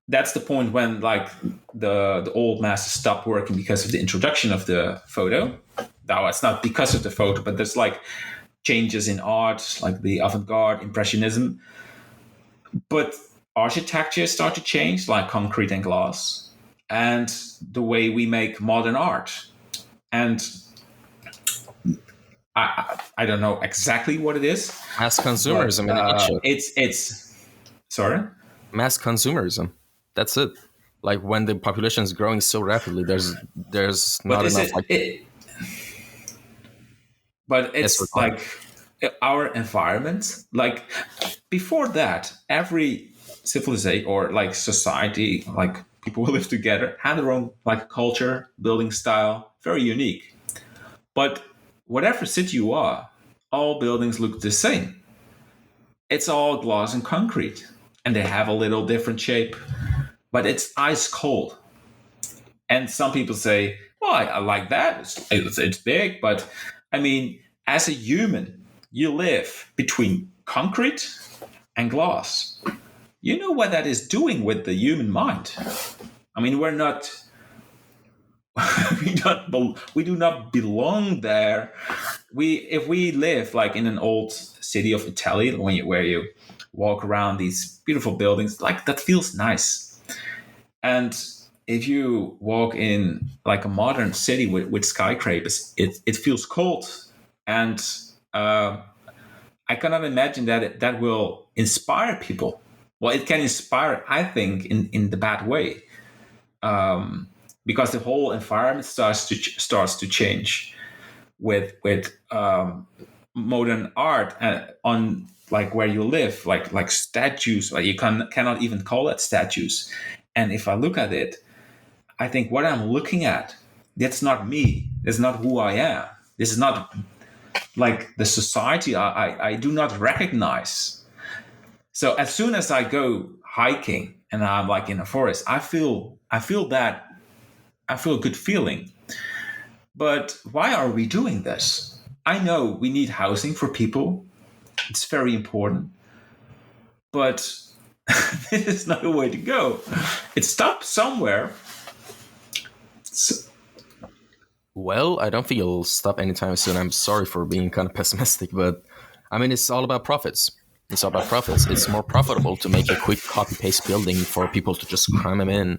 that's the point when like the old masters stopped working because of the introduction of the photo. Now it's not because of the photo, but there's like changes in art, like the avant-garde, impressionism. But architecture started to change, like concrete and glass, and the way we make modern art. And I don't know exactly what it is, Mass but consumerism in a nutshell. it's sorry. Mass consumerism. That's it. Like when the population is growing so rapidly, there's But not is enough it, like it but yes, it's regard. like our environment. Like before that, every civilization or like society, like people who live together, had their own like culture, building style, very unique. But whatever city you are, all buildings look the same. It's all glass and concrete, and they have a little different shape, but it's ice cold. And some people say, well, I like that. It's big, but I mean, as a human, you live between concrete and glass. You know what that is doing with the human mind. I mean, we're not, we do not belong there. If we live like in an old city of Italy, where you walk around these beautiful buildings, like that feels nice. And if you walk in like a modern city with skyscrapers, it feels cold. And uh, I cannot imagine that that will inspire people. Well, it can inspire, I think, in the bad way, because the whole environment starts to change with modern art on like where you live, like statues. Like you cannot even call it statues. And if I look at it, I think what I'm looking at, that's not me. That's not who I am. This is not like the society I do not recognize. So as soon as I go hiking and I'm like in a forest, I feel a good feeling. But why are we doing this? I know we need housing for people. It's very important. But this is not the way to go. It stops somewhere. Well, I don't think it'll stop anytime soon. I'm sorry for being kind of pessimistic, but I mean, it's all about profits. It's all about profits. It's more profitable to make a quick copy paste building for people to just cram them in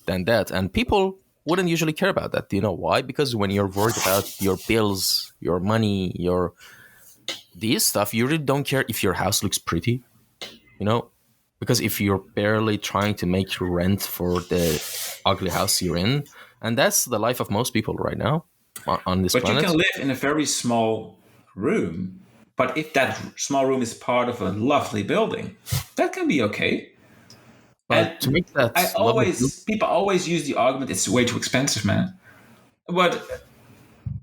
than that. And people wouldn't usually care about that. Do you know why? Because when you're worried about your bills, your money, your these stuff, you really don't care if your house looks pretty, you know? Because if you're barely trying to make rent for the ugly house you're in, and that's the life of most people right now on this But you can planet. live in a very small room. But if that small room is part of a lovely building, that can be okay. But to And make that lovely view, people always use the argument it's way too expensive, man. But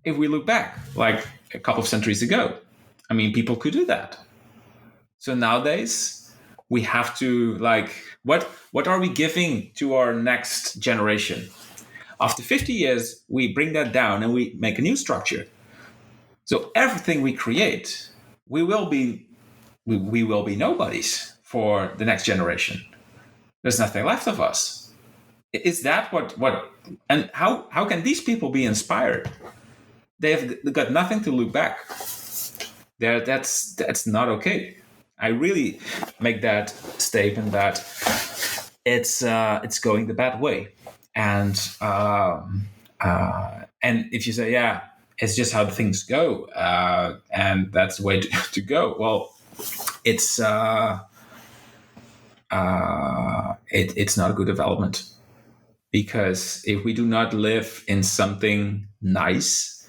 if we look back, like a couple of centuries ago, I mean, people could do that. So nowadays, we have to like, what are we giving to our next generation? After 50 years, we bring that down and we make a new structure. So everything we create, we will be we will be nobodies for the next generation. There's nothing left of us. Is that what and how can these people be inspired? They've got nothing to look back. That's not okay. I really make that statement that it's going the bad way, and and if you say yeah, it's just how things go, and that's the way to go. Well, it's it's not a good development because if we do not live in something nice,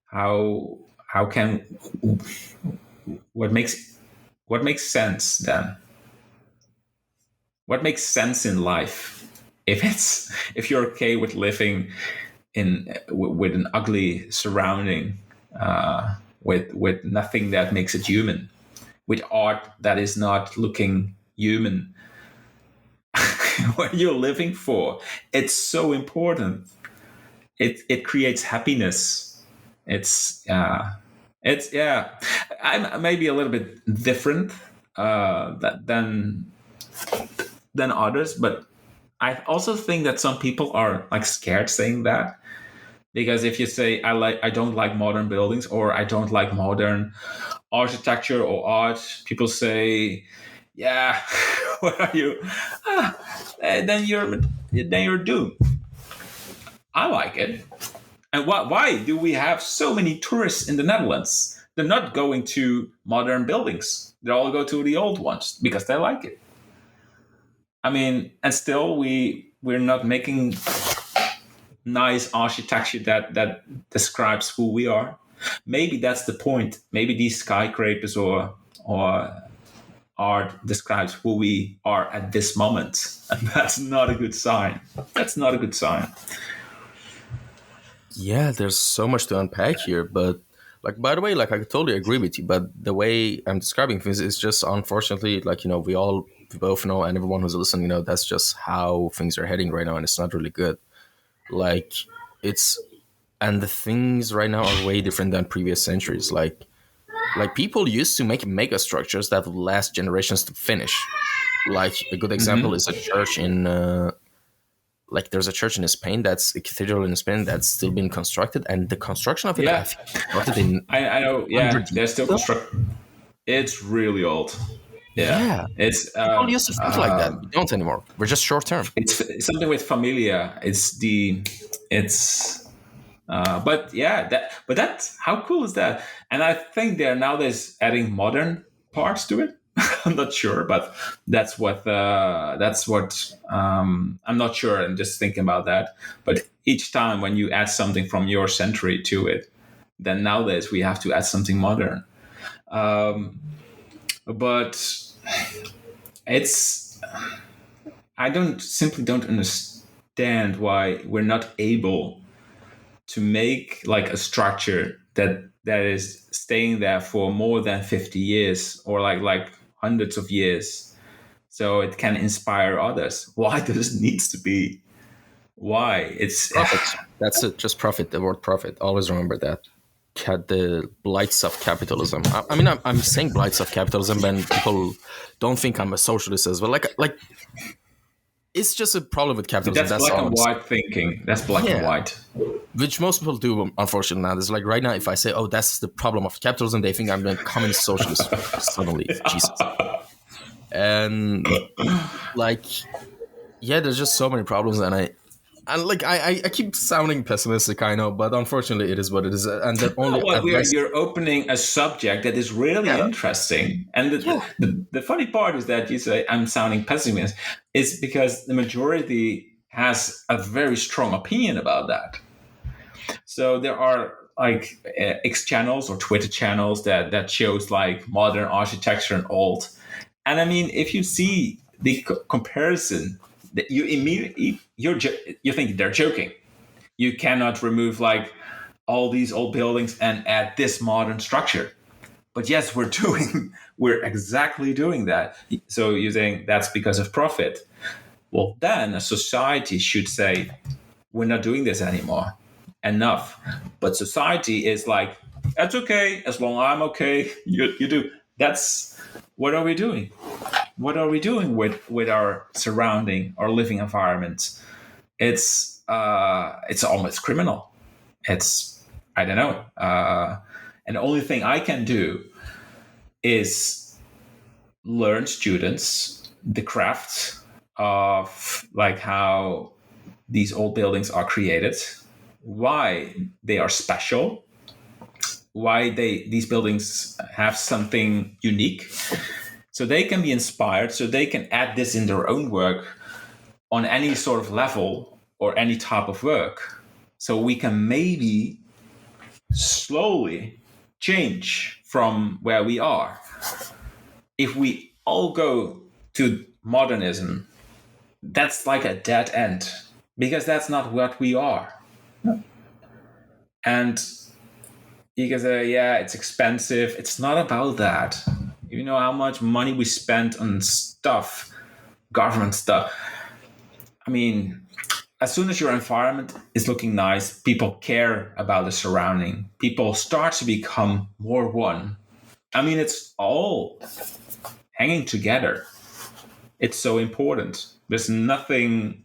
how can what makes what makes sense then? What makes sense in life if you're okay with living in with an ugly surrounding, with nothing that makes it human, with art that is not looking human. What you're living for, it's so important. It creates happiness. It's yeah. I'm maybe a little bit different than others, but I also think that some people are like scared saying that, because if you say I don't like modern buildings, or I don't like modern architecture or art, people say, yeah, what are you? Then you're doomed. I like it. And why do we have so many tourists in the Netherlands? They're not going to modern buildings. They all go to the old ones because they like it. I mean, and still we're not making nice architecture that describes who we are. Maybe that's the point. Maybe these skyscrapers or art describes who we are at this moment, and that's not a good sign. That's not a good sign. Yeah, there's so much to unpack here, but like by the way, like I totally agree with you, but the way I'm describing things is just unfortunately like we both know, and everyone who's listening, that's just how things are heading right now, and it's not really good. Like it's and the things right now are way different than previous centuries. Like people used to make mega structures that would last generations to finish. Like a good example is a church in like there's a church in Spain, that's a cathedral in Spain that's still being constructed, and the construction of it I Yeah, think started in I know. Yeah, 100 years they're still ago. constructing. It's really old. Yeah, Yeah, it's people used to think like that. We don't anymore. We're just short term. it's something with familia. It's but yeah, that's how cool is that? And I think they're nowadays adding modern parts to it. I'm not sure, but that's what I'm not sure. I'm just thinking about that. But each time when you add something from your century to it, then nowadays we have to add something modern. Um, but it's I don't understand why we're not able to make like a structure that is staying there for more than 50 years, or like hundreds of years, so it can inspire others. Why does it needs to be? Why it's Profit. That's it. Just profit. The word profit. Always remember that. The blights of capitalism. I mean, I'm saying blights of capitalism, and people don't think I'm a socialist as well. Like it's just a problem with capitalism. that's That's black all and I'm saying. white thinking. That's black and Yeah, white. which most people do, unfortunately. Now, it's like right now, if I say, "Oh, that's the problem of capitalism," they think I'm a communist socialist suddenly. Jesus, and like, yeah, there's just so many problems, and I keep sounding pessimistic, I know, but unfortunately, it is what it is, and the Oh, only well, advice, you're opening a subject that is really yeah, interesting. And yeah, the funny part is that you say I'm sounding pessimist. It's because the majority has a very strong opinion about that. So there are like X channels or Twitter channels that shows like modern architecture and old. And I mean, if you see the comparison, that you immediately you think they're joking. You cannot remove like all these old buildings and add this modern structure. But yes, we're exactly doing that. So you're saying that's because of profit. Well, then a society should say, we're not doing this anymore. Enough. But society is like, that's okay, as long as I'm okay, you do. That's what are we doing? What are we doing with our surrounding, our living environment? It's almost criminal. It's I don't know. And the only thing I can do is learn students the craft of like how these old buildings are created, why they are special, why these buildings have something unique, so they can be inspired, so they can add this in their own work on any sort of level or any type of work. So we can maybe slowly change from where we are. If we all go to modernism, that's like a dead end, because that's not what we are. And you can say, yeah, it's expensive. It's not about that. You know how much money we spent on stuff, government stuff. I mean, as soon as your environment is looking nice, people care about the surrounding. People start to become more one. I mean, it's all hanging together. It's so important. There's nothing.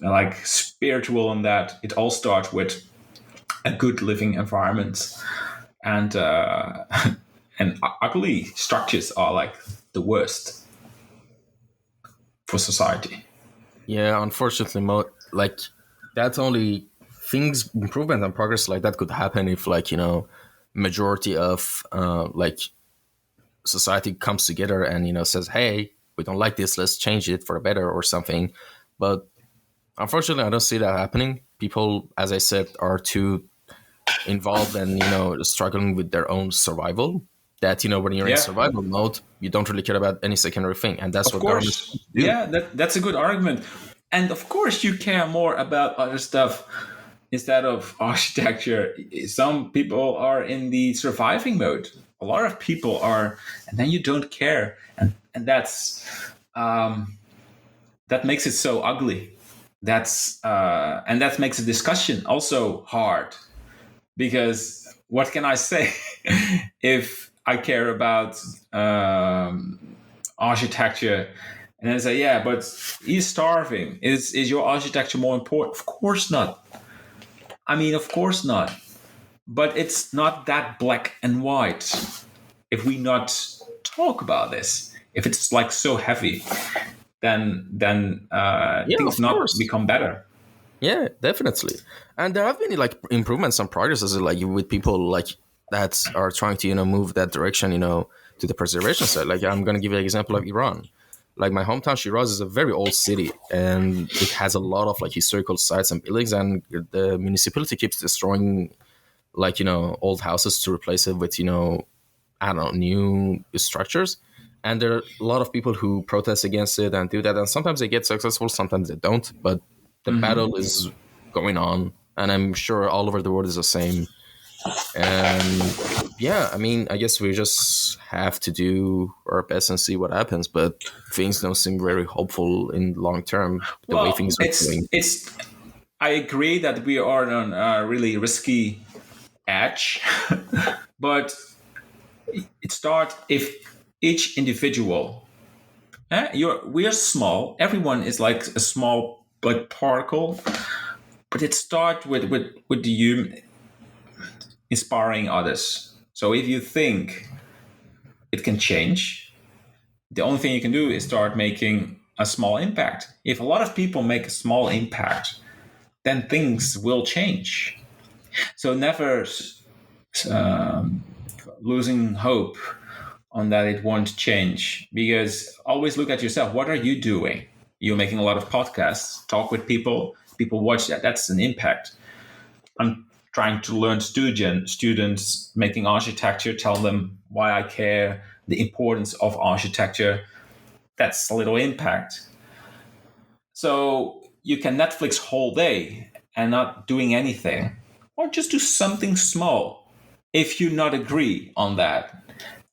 like spiritual in that it all starts with a good living environment, and and ugly structures are like the worst for society. Yeah, unfortunately, like that's only things improvement and progress like that could happen if like majority of like society comes together and says, hey, we don't like this, let's change it for a better or something. But unfortunately, I don't see that happening. People, as I said, are too involved and struggling with their own survival. That when you're in Yeah, survival mode, you don't really care about any secondary thing, and that's of what governments course. do. Yeah, that's a good argument. And of course, you care more about other stuff instead of architecture. Some people are in the surviving mode. A lot of people are, and then you don't care, and um, that makes it so ugly. That's and that makes a discussion also hard, because what can I say if I care about architecture and then say, yeah, but he's starving. Is your architecture more important? Of course not. I mean, of course not. But it's not that black and white if we not talk about this. If it's like so heavy, then Yeah, things of not course. become better. Yeah, definitely. And there have been like improvements and progresses like with people like that are trying to move that direction to the preservation side. Like I'm gonna give you an example of Iran. Like my hometown Shiraz is a very old city and it has a lot of like historical sites and buildings, and the municipality keeps destroying like old houses to replace it with I don't know, new structures. And there are a lot of people who protest against it and do that. And sometimes they get successful, sometimes they don't. But the battle is going on. And I'm sure all over the world is the same. And yeah, I mean, I guess we just have to do our best and see what happens. But things don't seem very hopeful in long term, the way Well, things are going. it's. I agree that we are on a really risky edge, but it starts if each individual. We are small. Everyone is like a small like particle, but it starts with the human inspiring others. So if you think it can change, the only thing you can do is start making a small impact. If a lot of people make a small impact, then things will change. So never um, losing hope on that it won't change, because always look at yourself. What are you doing? You're making a lot of podcasts, talk with people watch that. That's an impact. I'm trying to learn students making architecture, tell them why I care, the importance of architecture. That's a little impact. So you can Netflix whole day and not doing anything, or just do something small if you not agree on that.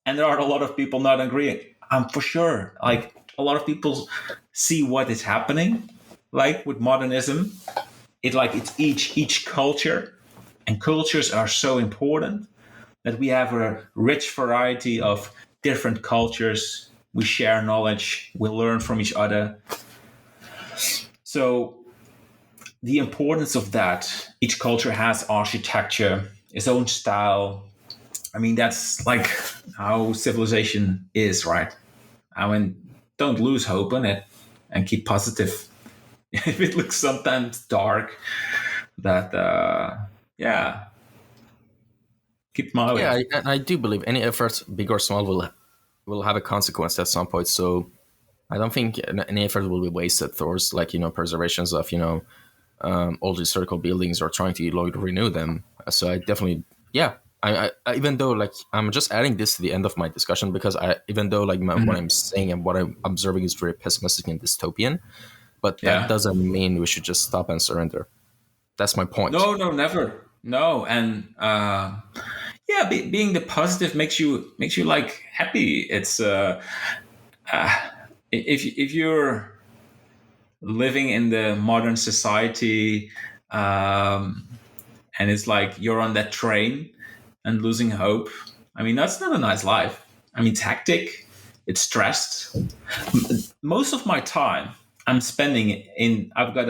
And there are a lot of people not agreeing. I'm for sure. Like a lot of people see what is happening, like with modernism. It's each culture, and cultures are so important that we have a rich variety of different cultures. We share knowledge, we learn from each other. So the importance of that, each culture has architecture, its own style. I mean, that's like how civilization is, right? I mean, don't lose hope on it and keep positive. If it looks sometimes dark, that yeah, keep Yeah, smiling. I do believe any effort, big or small, will have a consequence at some point. So I don't think any effort will be wasted towards like preservations of old historical buildings or trying to like renew them. So I definitely, yeah. Even though like I'm just adding this to the end of my discussion because I even though like what I'm saying and what I'm observing is very pessimistic and dystopian, but that Yeah. doesn't mean we should just stop and surrender. That's my point. No, no, never. No, and yeah, being the positive makes you like happy. It's if you're living in the modern society, um, and it's like you're on that train and losing hope. I mean, that's not a nice life. I mean, it's hectic, it's stressed. Most of my time, I'm spending in. I've got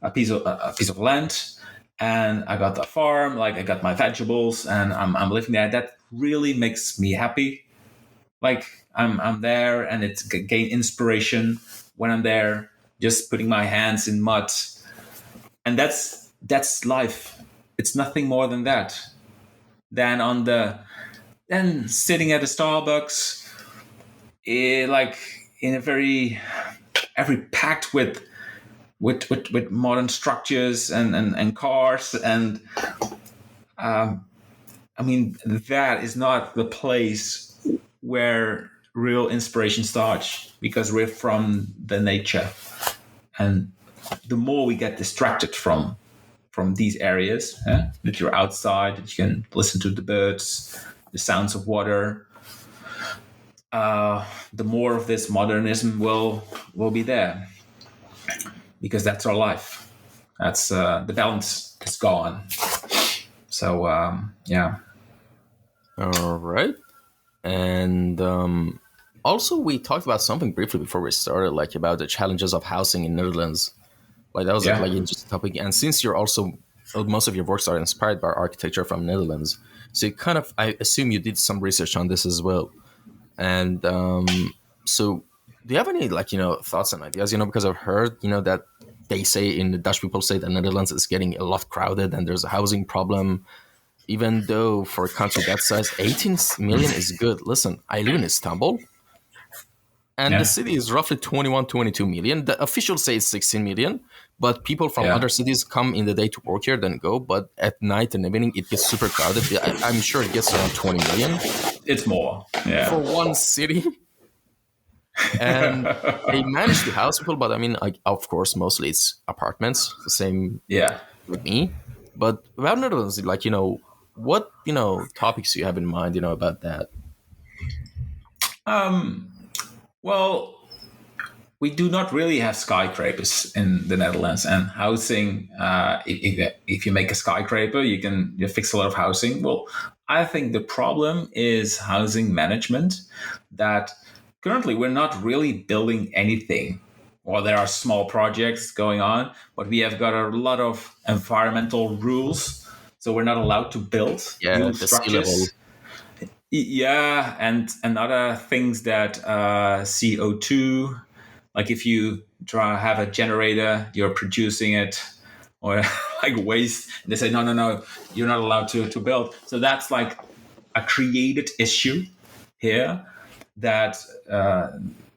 a piece of land, and I got a farm. Like I got my vegetables, and I'm living there. That really makes me happy. Like I'm there, and it's gain inspiration when I'm there, just putting my hands in mud, and that's life. It's nothing more than that. Than on the then sitting at a Starbucks, like in a very packed with modern structures and cars and I mean that is not the place where real inspiration starts because we're from the nature, and the more we get distracted from these areas, that you're outside, that you can listen to the birds, the sounds of water, the more of this modernism will be there, because that's our life. That's the balance is gone. So yeah. All right. And also, we talked about something briefly before we started, like about the challenges of housing in Netherlands. Like that was like Yeah. an interesting topic. And since you're also most of your works are inspired by architecture from Netherlands, so you kind of I assume you did some research on this as well. And so, do you have any like thoughts and ideas? Because I've heard that they say in the Dutch people say that Netherlands is getting a lot crowded and there's a housing problem. Even though for a country that size, 18 million is good. Listen, I live in Istanbul, and the Yeah. city is roughly 21, 22 million. The officials say it's 16 million, but people from Yeah. other cities come in the day to work here, then go. But at night and evening, it gets super crowded. I'm sure it gets around 20 million It's more. Yeah. for one city. And they manage to house people, but I mean, like, of course, mostly it's apartments. The same Yeah. with me. But about Netherlands, like, what, topics do you have in mind, about that? Well, we do not really have skyscrapers in the Netherlands, and housing. If you make a skyscraper, you fix a lot of housing. Well, I think the problem is housing management. That currently we're not really building anything. Well, there are small projects going on, but we have got a lot of environmental rules, so we're not allowed to build Yeah, new the sea level. structures. Yeah, and other things that CO2, like if you try have a generator, you're producing it, or like waste. They say no, no, no, you're not allowed to build. So that's like a created issue here that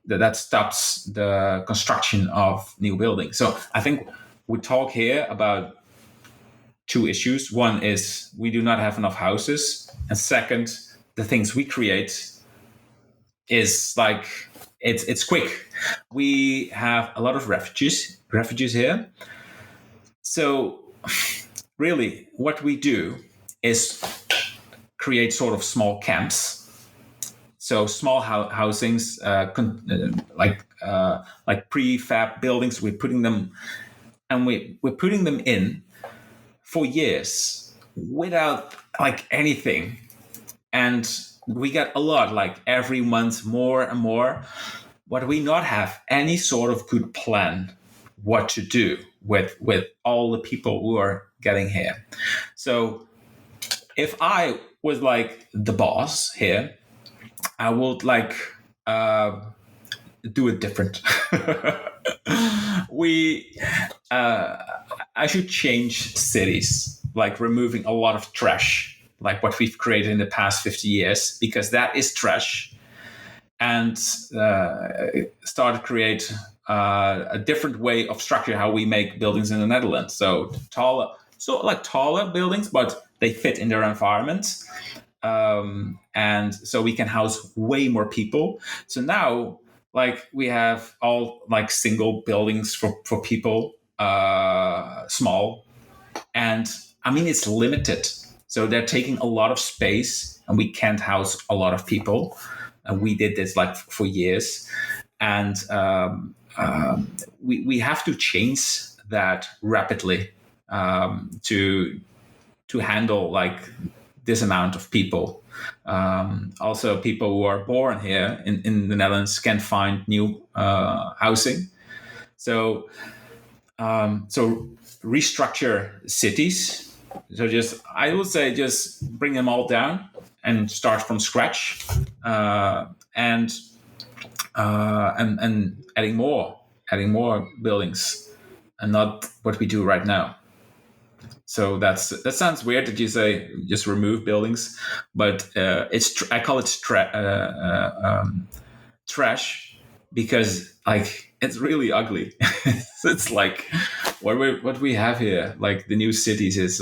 that stops the construction of new buildings. So I think we talk here about two issues. One is we do not have enough houses, and second, the things we create is like it's quick. We have a lot of refugees here. So really, what we do is create sort of small camps. So small housings, like prefab buildings. We're putting them and we're putting them in for years without like anything, and we get a lot, like every month more and more, but we not have any sort of good plan what to do with all the people who are getting here. So if I was like the boss here, I would like do it different. we I should change cities, like removing a lot of trash, like what we've created in the past 50 years, because that is trash, and start to create a different way of structure how we make buildings in the Netherlands. So taller buildings, but they fit in their environment. And so we can house way more people. So now, like we have all like single buildings for people, small, and I mean it's limited. So they're taking a lot of space, and we can't house a lot of people. And we did this like for years, and we have to change that rapidly, to handle like this amount of people. Also, people who are born here in the Netherlands can find new housing. So so restructure cities. So just I would say just bring them all down and start from scratch, and and adding more buildings, and not what we do right now. So that sounds weird that you say just remove buildings, but I call it trash because like it's really ugly. It's like what we have here. Like the new cities is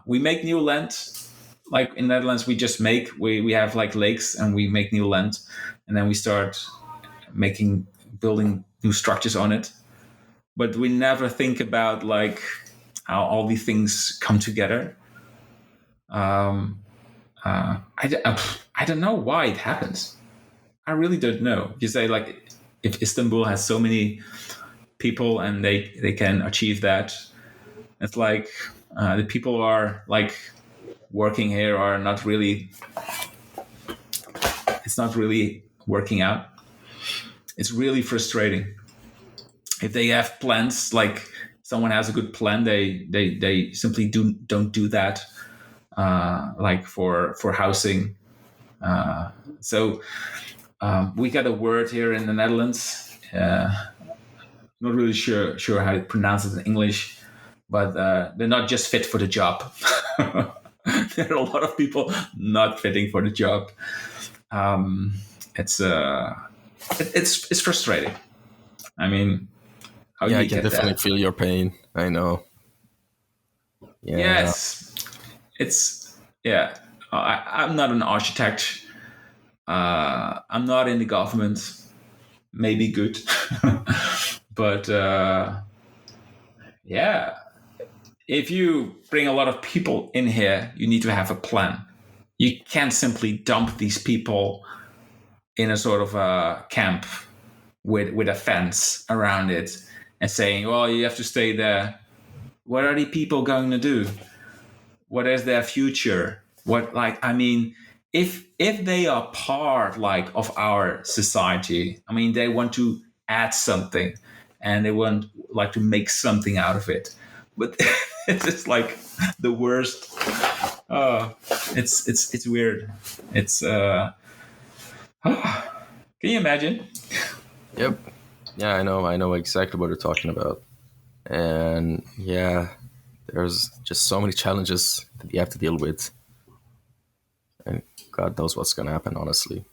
we make new land. Like in Netherlands, we have like lakes and we make new land, and then we start building new structures on it. But we never think about like how all these things come together. I don't know why it happens. I really don't know. You say like if Istanbul has so many people and they can achieve that, it's like the people who are like working here are not really. It's not really working out. It's really frustrating. If they have plans, like someone has a good plan, they simply don't do that. Like for housing. So we got a word here in the Netherlands. Not really sure how to pronounce it in English, but they're not just fit for the job. There are a lot of people not fitting for the job. It's frustrating. I mean, how do Yeah, I you can get definitely that? feel your pain. I know. Yeah. Yes, it's yeah. I'm not an architect. I'm not in the government. Maybe good, but yeah. If you bring a lot of people in here, you need to have a plan. You can't simply dump these people in a sort of a camp with a fence around it and saying, "Well, you have to stay there." What are the people going to do? What is their future? What like I mean, if they are part like of our society, I mean, they want to add something and they want like to make something out of it, but it's just like the worst. Oh, it's weird. It's can you imagine? Yep. Yeah, I know exactly what you're talking about. And yeah, there's just so many challenges that you have to deal with. And God knows what's gonna happen, honestly.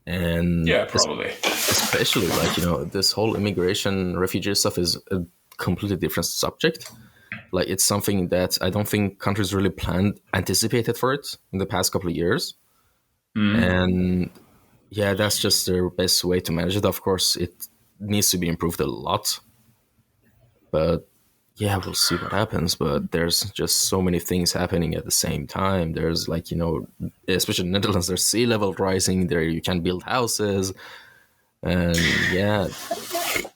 And Yeah, probably. especially like, this whole immigration refugee stuff is a completely different subject. Like it's something that I don't think countries really planned anticipated for it in the past couple of years. Mm. And yeah, that's just their best way to manage it. Of course, it needs to be improved a lot, but yeah, we'll see what happens. But there's just so many things happening at the same time. There's like, especially in the Netherlands, there's sea level rising. There you can build houses, and yeah.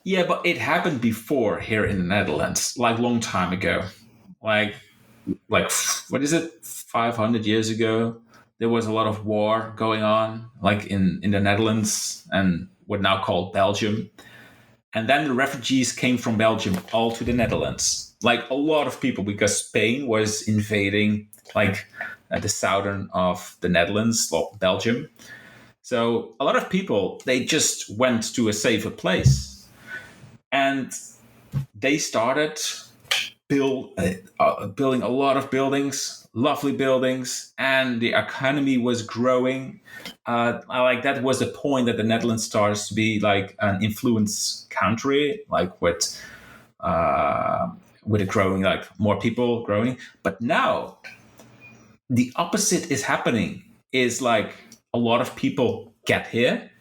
Yeah, but it happened before here in the Netherlands, like long time ago. Like like what is it, 500 years ago, there was a lot of war going on like in the Netherlands and what now called Belgium, and then the refugees came from Belgium all to the Netherlands, like a lot of people, because Spain was invading like the southern of the Netherlands, well, Belgium. So a lot of people, they just went to a safer place and they started building a lot of buildings, lovely buildings, and the economy was growing. Like that was the point that the Netherlands starts to be like an influence country, like with it growing, like more people growing. But now the opposite is happening. Is like a lot of people get here,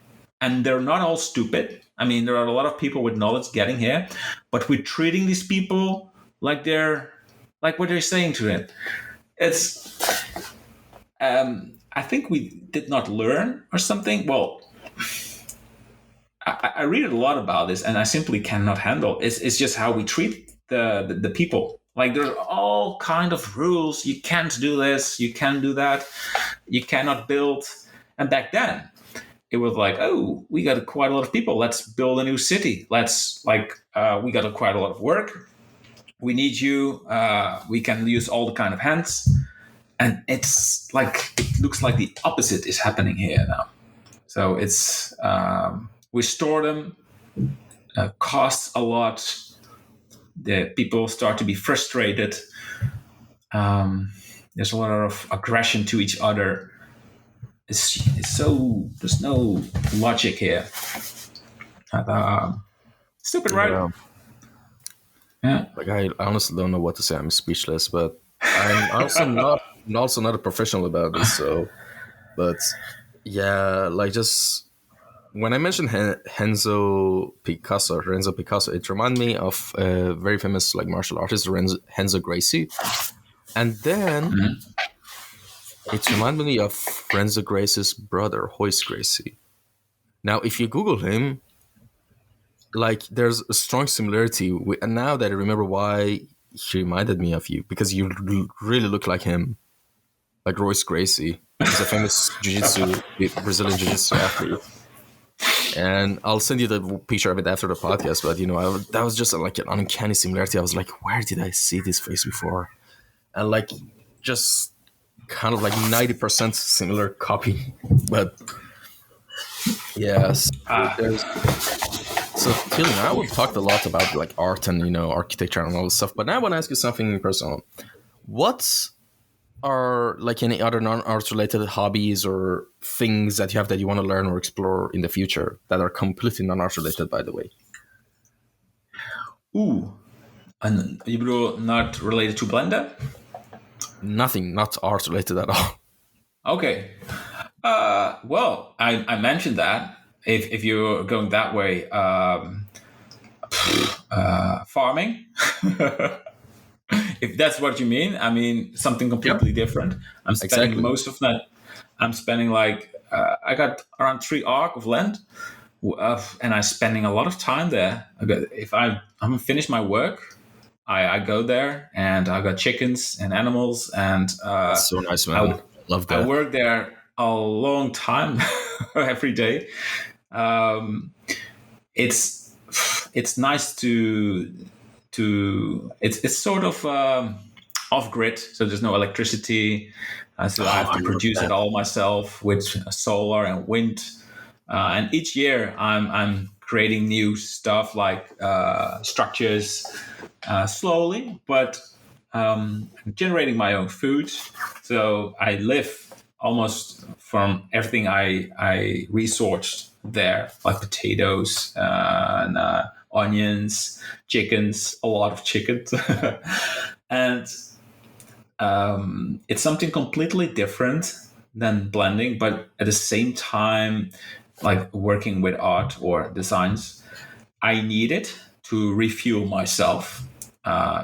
and they're not all stupid. I mean, there are a lot of people with knowledge getting here, but we're treating these people like they're like what they're saying to it. It's I think we did not learn or something. Well, I read a lot about this, and I simply cannot handle. It's just how we treat the people. Like there's all kind of rules. You can't do this. You can't do that. You cannot build. And back then, it was like, oh, we got quite a lot of people. Let's build a new city. Let's we got quite a lot of work. We need you. We can use all the kind of hands. And it's like, it looks like the opposite is happening here now. So it's, we store them, costs a lot. The people start to be frustrated. There's a lot of aggression to each other. It's so, there's no logic here. Stupid, right? Yeah. Yeah. Like I honestly don't know what to say. I'm speechless, but I'm also not a professional about this. So, but yeah, like just when I mentioned Renzo Picasso, it reminded me of a very famous like martial artist, Renzo Gracie, and then it reminded me of Renzo Gracie's brother, Hoist Gracie. Now, if you Google him, like there's a strong similarity. And now that I remember why he reminded me of you, because you really look like him, like Royce Gracie. He's a famous Brazilian jiu-jitsu athlete. And I'll send you the picture of it after the podcast. But that was just like an uncanny similarity. I was like, where did I see this face before? And like, just kind of like 90% similar copy. But yes, so till now we've talked a lot about like art and architecture and all this stuff. But now I want to ask you something personal. What are like any other non-art related hobbies or things that you have that you want to learn or explore in the future that are completely non-art related, by the way? Ooh, and you bedoel not related to Blender? Nothing, not art related at all. Okay. Well, I mentioned that if you're going that way, farming. If that's what you mean, I mean something completely different. I'm spending Exactly. most of that. I'm spending like I got around 3 arc of land, and I'm spending a lot of time there. If I'm finished my work, I go there and I got chickens and animals, and That's so nice, man. Love I that. work there a long time every day. Um, it's nice to it's sort of off grid, so there's no electricity, so I have I to love produce it that. all myself with solar and wind. And each year I'm creating new stuff like structures, slowly, but generating my own food. So I live almost from everything I researched there, like potatoes and onions, chickens, a lot of chickens. And it's something completely different than blending, but at the same time, like working with art or designs, I need it to refuel myself,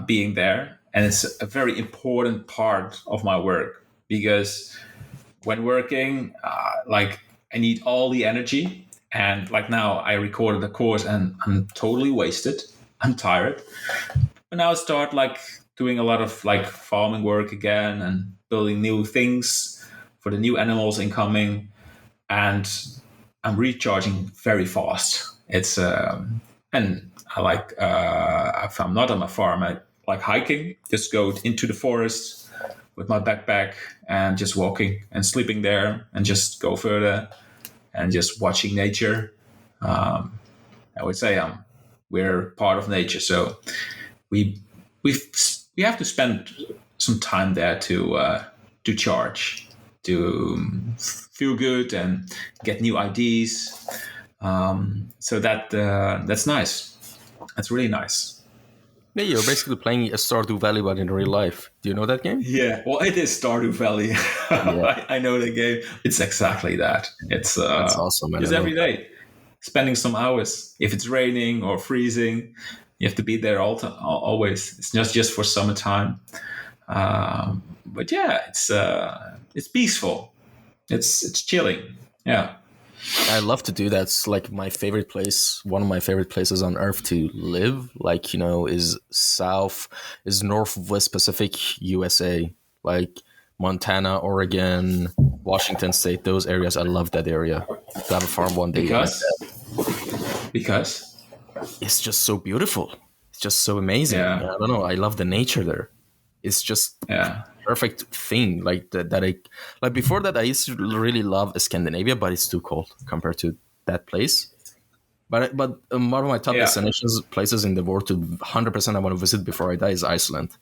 being there. And it's a very important part of my work because when working, like I need all the energy. And like now, I recorded a course and I'm totally wasted. I'm tired. But now I start like doing a lot of like farming work again and building new things for the new animals incoming. And I'm recharging very fast. It's and I like if I'm not on a farm, I like hiking. Just go into the forest with my backpack and just walking and sleeping there, and just go further and just watching nature. I would say we're part of nature, so we we we have to spend some time there to charge, to feel good and get new ideas. So that's nice. That's really nice. Yeah, you're basically playing a Stardew Valley, but in real life. Do you know that game? Yeah, well, it is Stardew Valley. Yeah, I know the game. It's exactly that. It's that's awesome, man. I just love every day, spending some hours. If it's raining or freezing, you have to be there always. It's not just for summertime. But yeah, it's peaceful. It's chilling. Yeah. I love to do that. It's like my favorite place, one of my favorite places on earth to live. Like, is Northwest Pacific USA, like Montana, Oregon, Washington State, those areas. I love that area. to have a farm one day like Because that. because It's just so beautiful. It's just so amazing. yeah, Yeah, I don't know. I love the nature there. It's just yeah. perfect thing like that I like. Before that I used to really love Scandinavia, but it's too cold compared to that place. But one of my top Yeah, destinations places in the world to 100% I want to visit before I die is Iceland.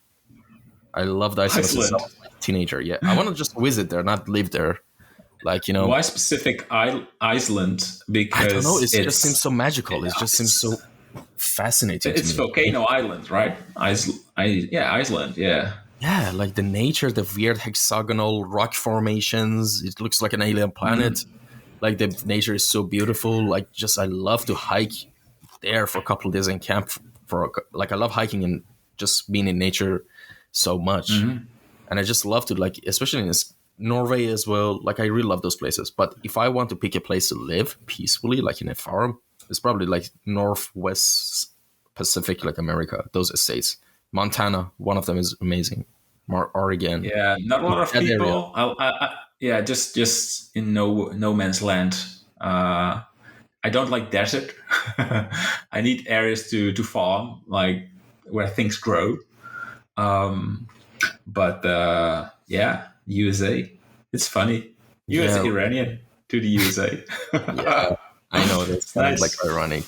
I loved Iceland since I Iceland. was like a teenager. Yeah, I want to just visit there, not live there. Like, Why specific Iceland? I don't know, Because it just seems so magical. It just seems it's, so fascinating to it's me. volcano island, right? Yeah, Iceland. Yeah. Yeah, like the nature, the weird hexagonal rock formations. It looks like an alien planet. Like the nature is so beautiful. Like just I love to hike there for a couple of days and camp like I love hiking and just being in nature so much. And I just love to like, especially in Norway as well. Like I really love those places. But if I want to pick a place to live peacefully, like in a farm, it's probably like Northwest Pacific, like America, those estates. Montana, one of them is amazing. Oregon, Yeah, not a lot of that area. people. Yeah, just in no man's land. Uh, I don't like desert. I need areas to farm, like where things grow. Um, but yeah, USA. It's funny. You as Yeah, Iranian to the USA. yeah. I know that's It's kind of like nice. ironic.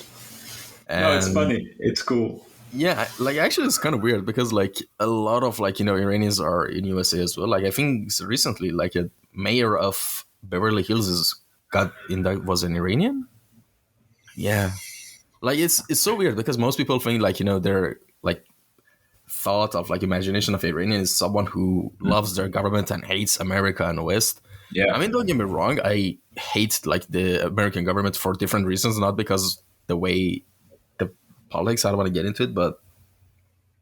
No, it's And funny. It's cool. yeah, like actually it's kind of weird because like a lot of like, Iranians are in USA as well. Like I think recently like a mayor of Beverly Hills is got in that was an Iranian. Yeah. Like it's so weird because most people think like, they're like thought of like imagination of Iranian is someone who loves their government and hates America and West. I Yeah. mean, don't get me wrong, I hate like the American government for different reasons, not because the way the politics, I don't want to get into it, but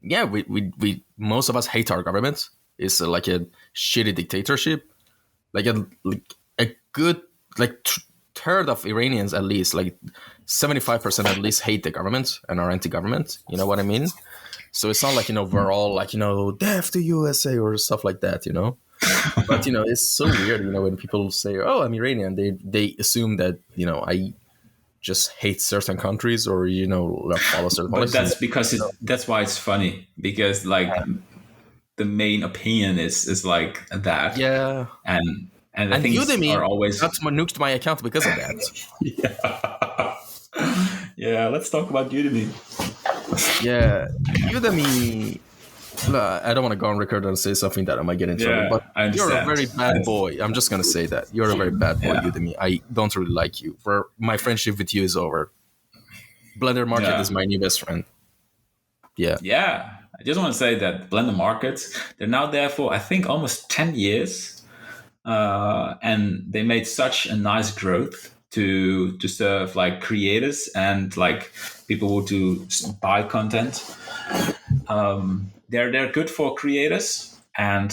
yeah, we most of us hate our government. It's like a shitty dictatorship. Like a good like third of Iranians at least, like 75% at least hate the government and are anti-government. You know what I mean? So it's not like we're all like death to USA or stuff like that. But it's so weird. When people say, "Oh, I'm Iranian," they assume that I just hate certain countries or follow certain But policies. that's because that's why it's funny because like the main opinion is like that, Yeah, and the and things are Udemy got always nuked my account because of that. yeah. Let's talk about Udemy. Yeah, Udemy. I don't want to go on record and say something that I might get in trouble, but Yeah, I you're a understand. very bad boy. I'm just gonna say that you're a very bad boy, Yeah, Udemy. I don't really like you. My friendship with you is over. Blender Market is yeah, my new best friend. Yeah, yeah. I just want to say that Blender Markets, they're now there for I think almost 10 years, and they made such a nice growth to serve like creators and like people who to buy content. They're good for creators, and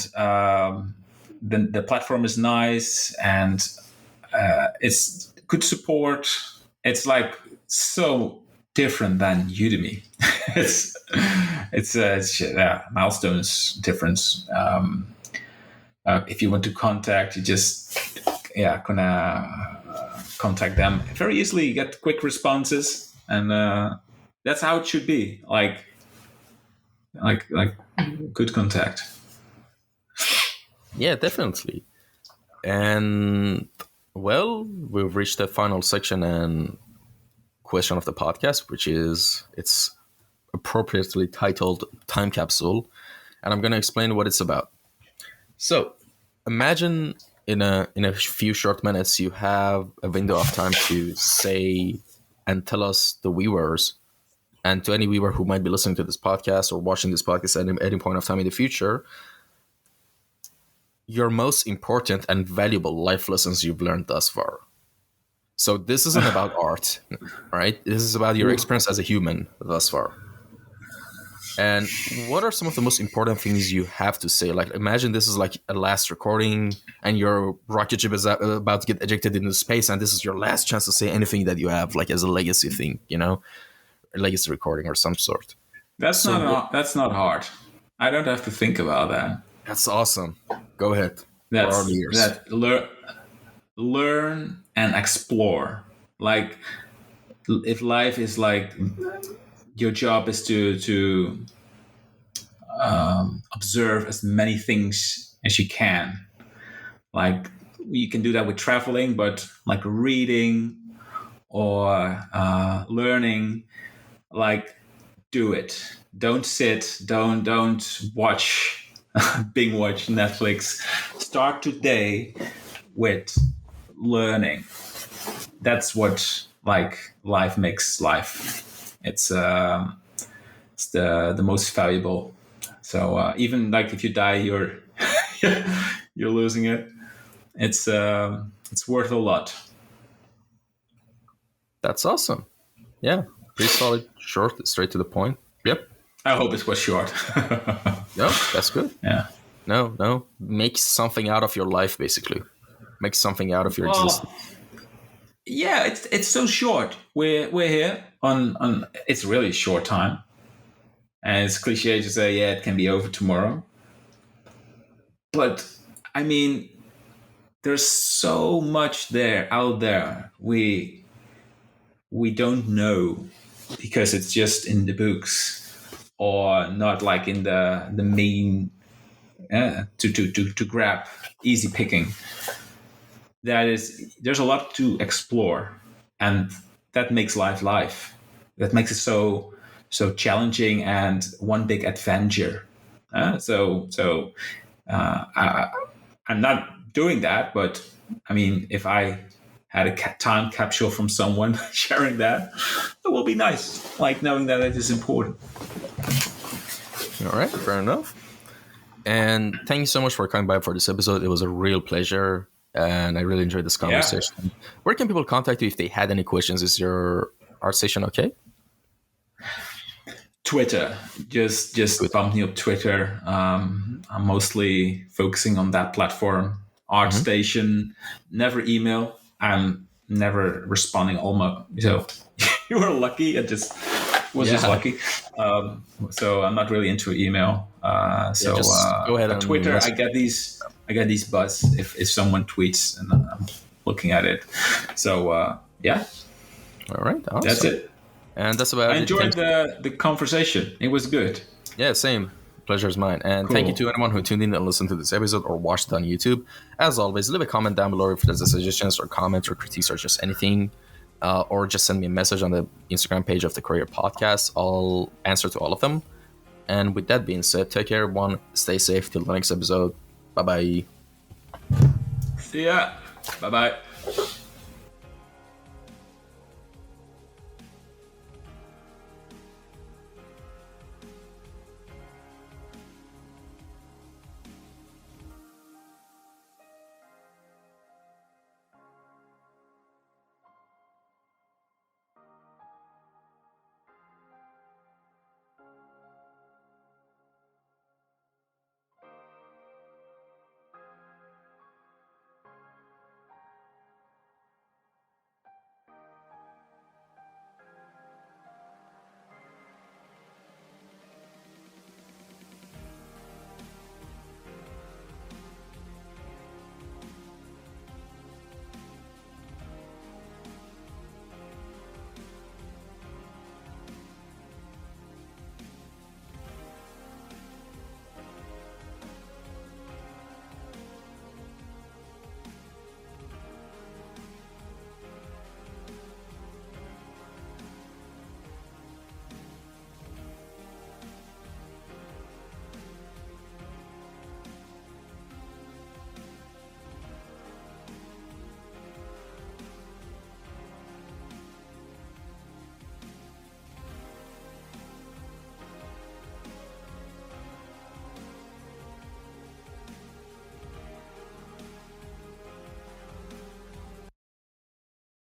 the platform is nice, and it's good support. It's like so different than Udemy. it's it's milestones difference. If you want to contact, you just gonna contact them very easily. You get quick responses, and that's how it should be. Like good contact. yeah, definitely. And well, we've reached the final section and question of the podcast, which is it's appropriately titled Time Capsule, and I'm going to explain what it's about. So, imagine in a few short minutes you have a window of time to say and tell us the viewers and to any viewer who might be listening to this podcast or watching this podcast at any point of time in the future, your most important and valuable life lessons you've learned thus far. So this isn't about art, right? This is about your experience as a human thus far. And what are some of the most important things you have to say? Like, imagine this is like a last recording, and your rocket ship is about to get ejected into space, and this is your last chance to say anything that you have, like as a legacy thing, a legacy recording or some sort. That's So that's not hard. I don't have to think about that. that's awesome. Go ahead. For our That's ears. that learn. learn and explore. Like if life is like your job is to observe as many things as you can. Like you can do that with traveling, but like reading or learning, like do it. Don't sit. Don't watch, binge watch Netflix. Start today with learning. That's what like life makes life. It's the most valuable. So even like if you die, you're you're losing it. It's worth a lot. That's awesome. Yeah, pretty solid, short, straight to the point. Yep. I hope it was short. No, that's good. Yeah. No. Make something out of your life, basically. Make something out of your Well, existence. yeah, it's so short. We're here on it's really short time, and it's cliche to say yeah it can be over tomorrow. But I mean, there's so much there out there we don't know because it's just in the books or not like in the main to grab easy picking. That is, there's a lot to explore, and that makes life. That makes it so challenging and one big adventure. I'm not doing that, but I mean, if I had a time capsule from someone sharing that, it will be nice. Like knowing that it is important. All right, fair enough. And thank you so much for coming by for this episode. It was a real pleasure, and I really enjoyed this Yeah. conversation. Where can people contact you if they had any questions? Is your art station okay? Twitter, just Good. bump me up Twitter. I'm mostly focusing on that platform. Mm-hmm. ArtStation, never email. I'm never responding. Almost so you were lucky. It just Yeah. lucky. So I'm not really into email. Yeah, just go ahead But and Twitter, message. I get these buzz if someone tweets and I'm looking at it. So yeah, All right, that's awesome. it. And that's I about it. enjoyed Thank you. the conversation. It was good. Yeah, same. Pleasure is mine. And thank you Cool. to anyone who tuned in and listened to this episode or watched it on YouTube. As always, leave a comment down below if there's a suggestions or comments or critiques or just anything. Or just send me a message on the Instagram page of the Kouryer podcast. I'll answer to all of them. And with that being said, take care, everyone. Stay safe till the next episode. Bye bye. See ya. Bye bye.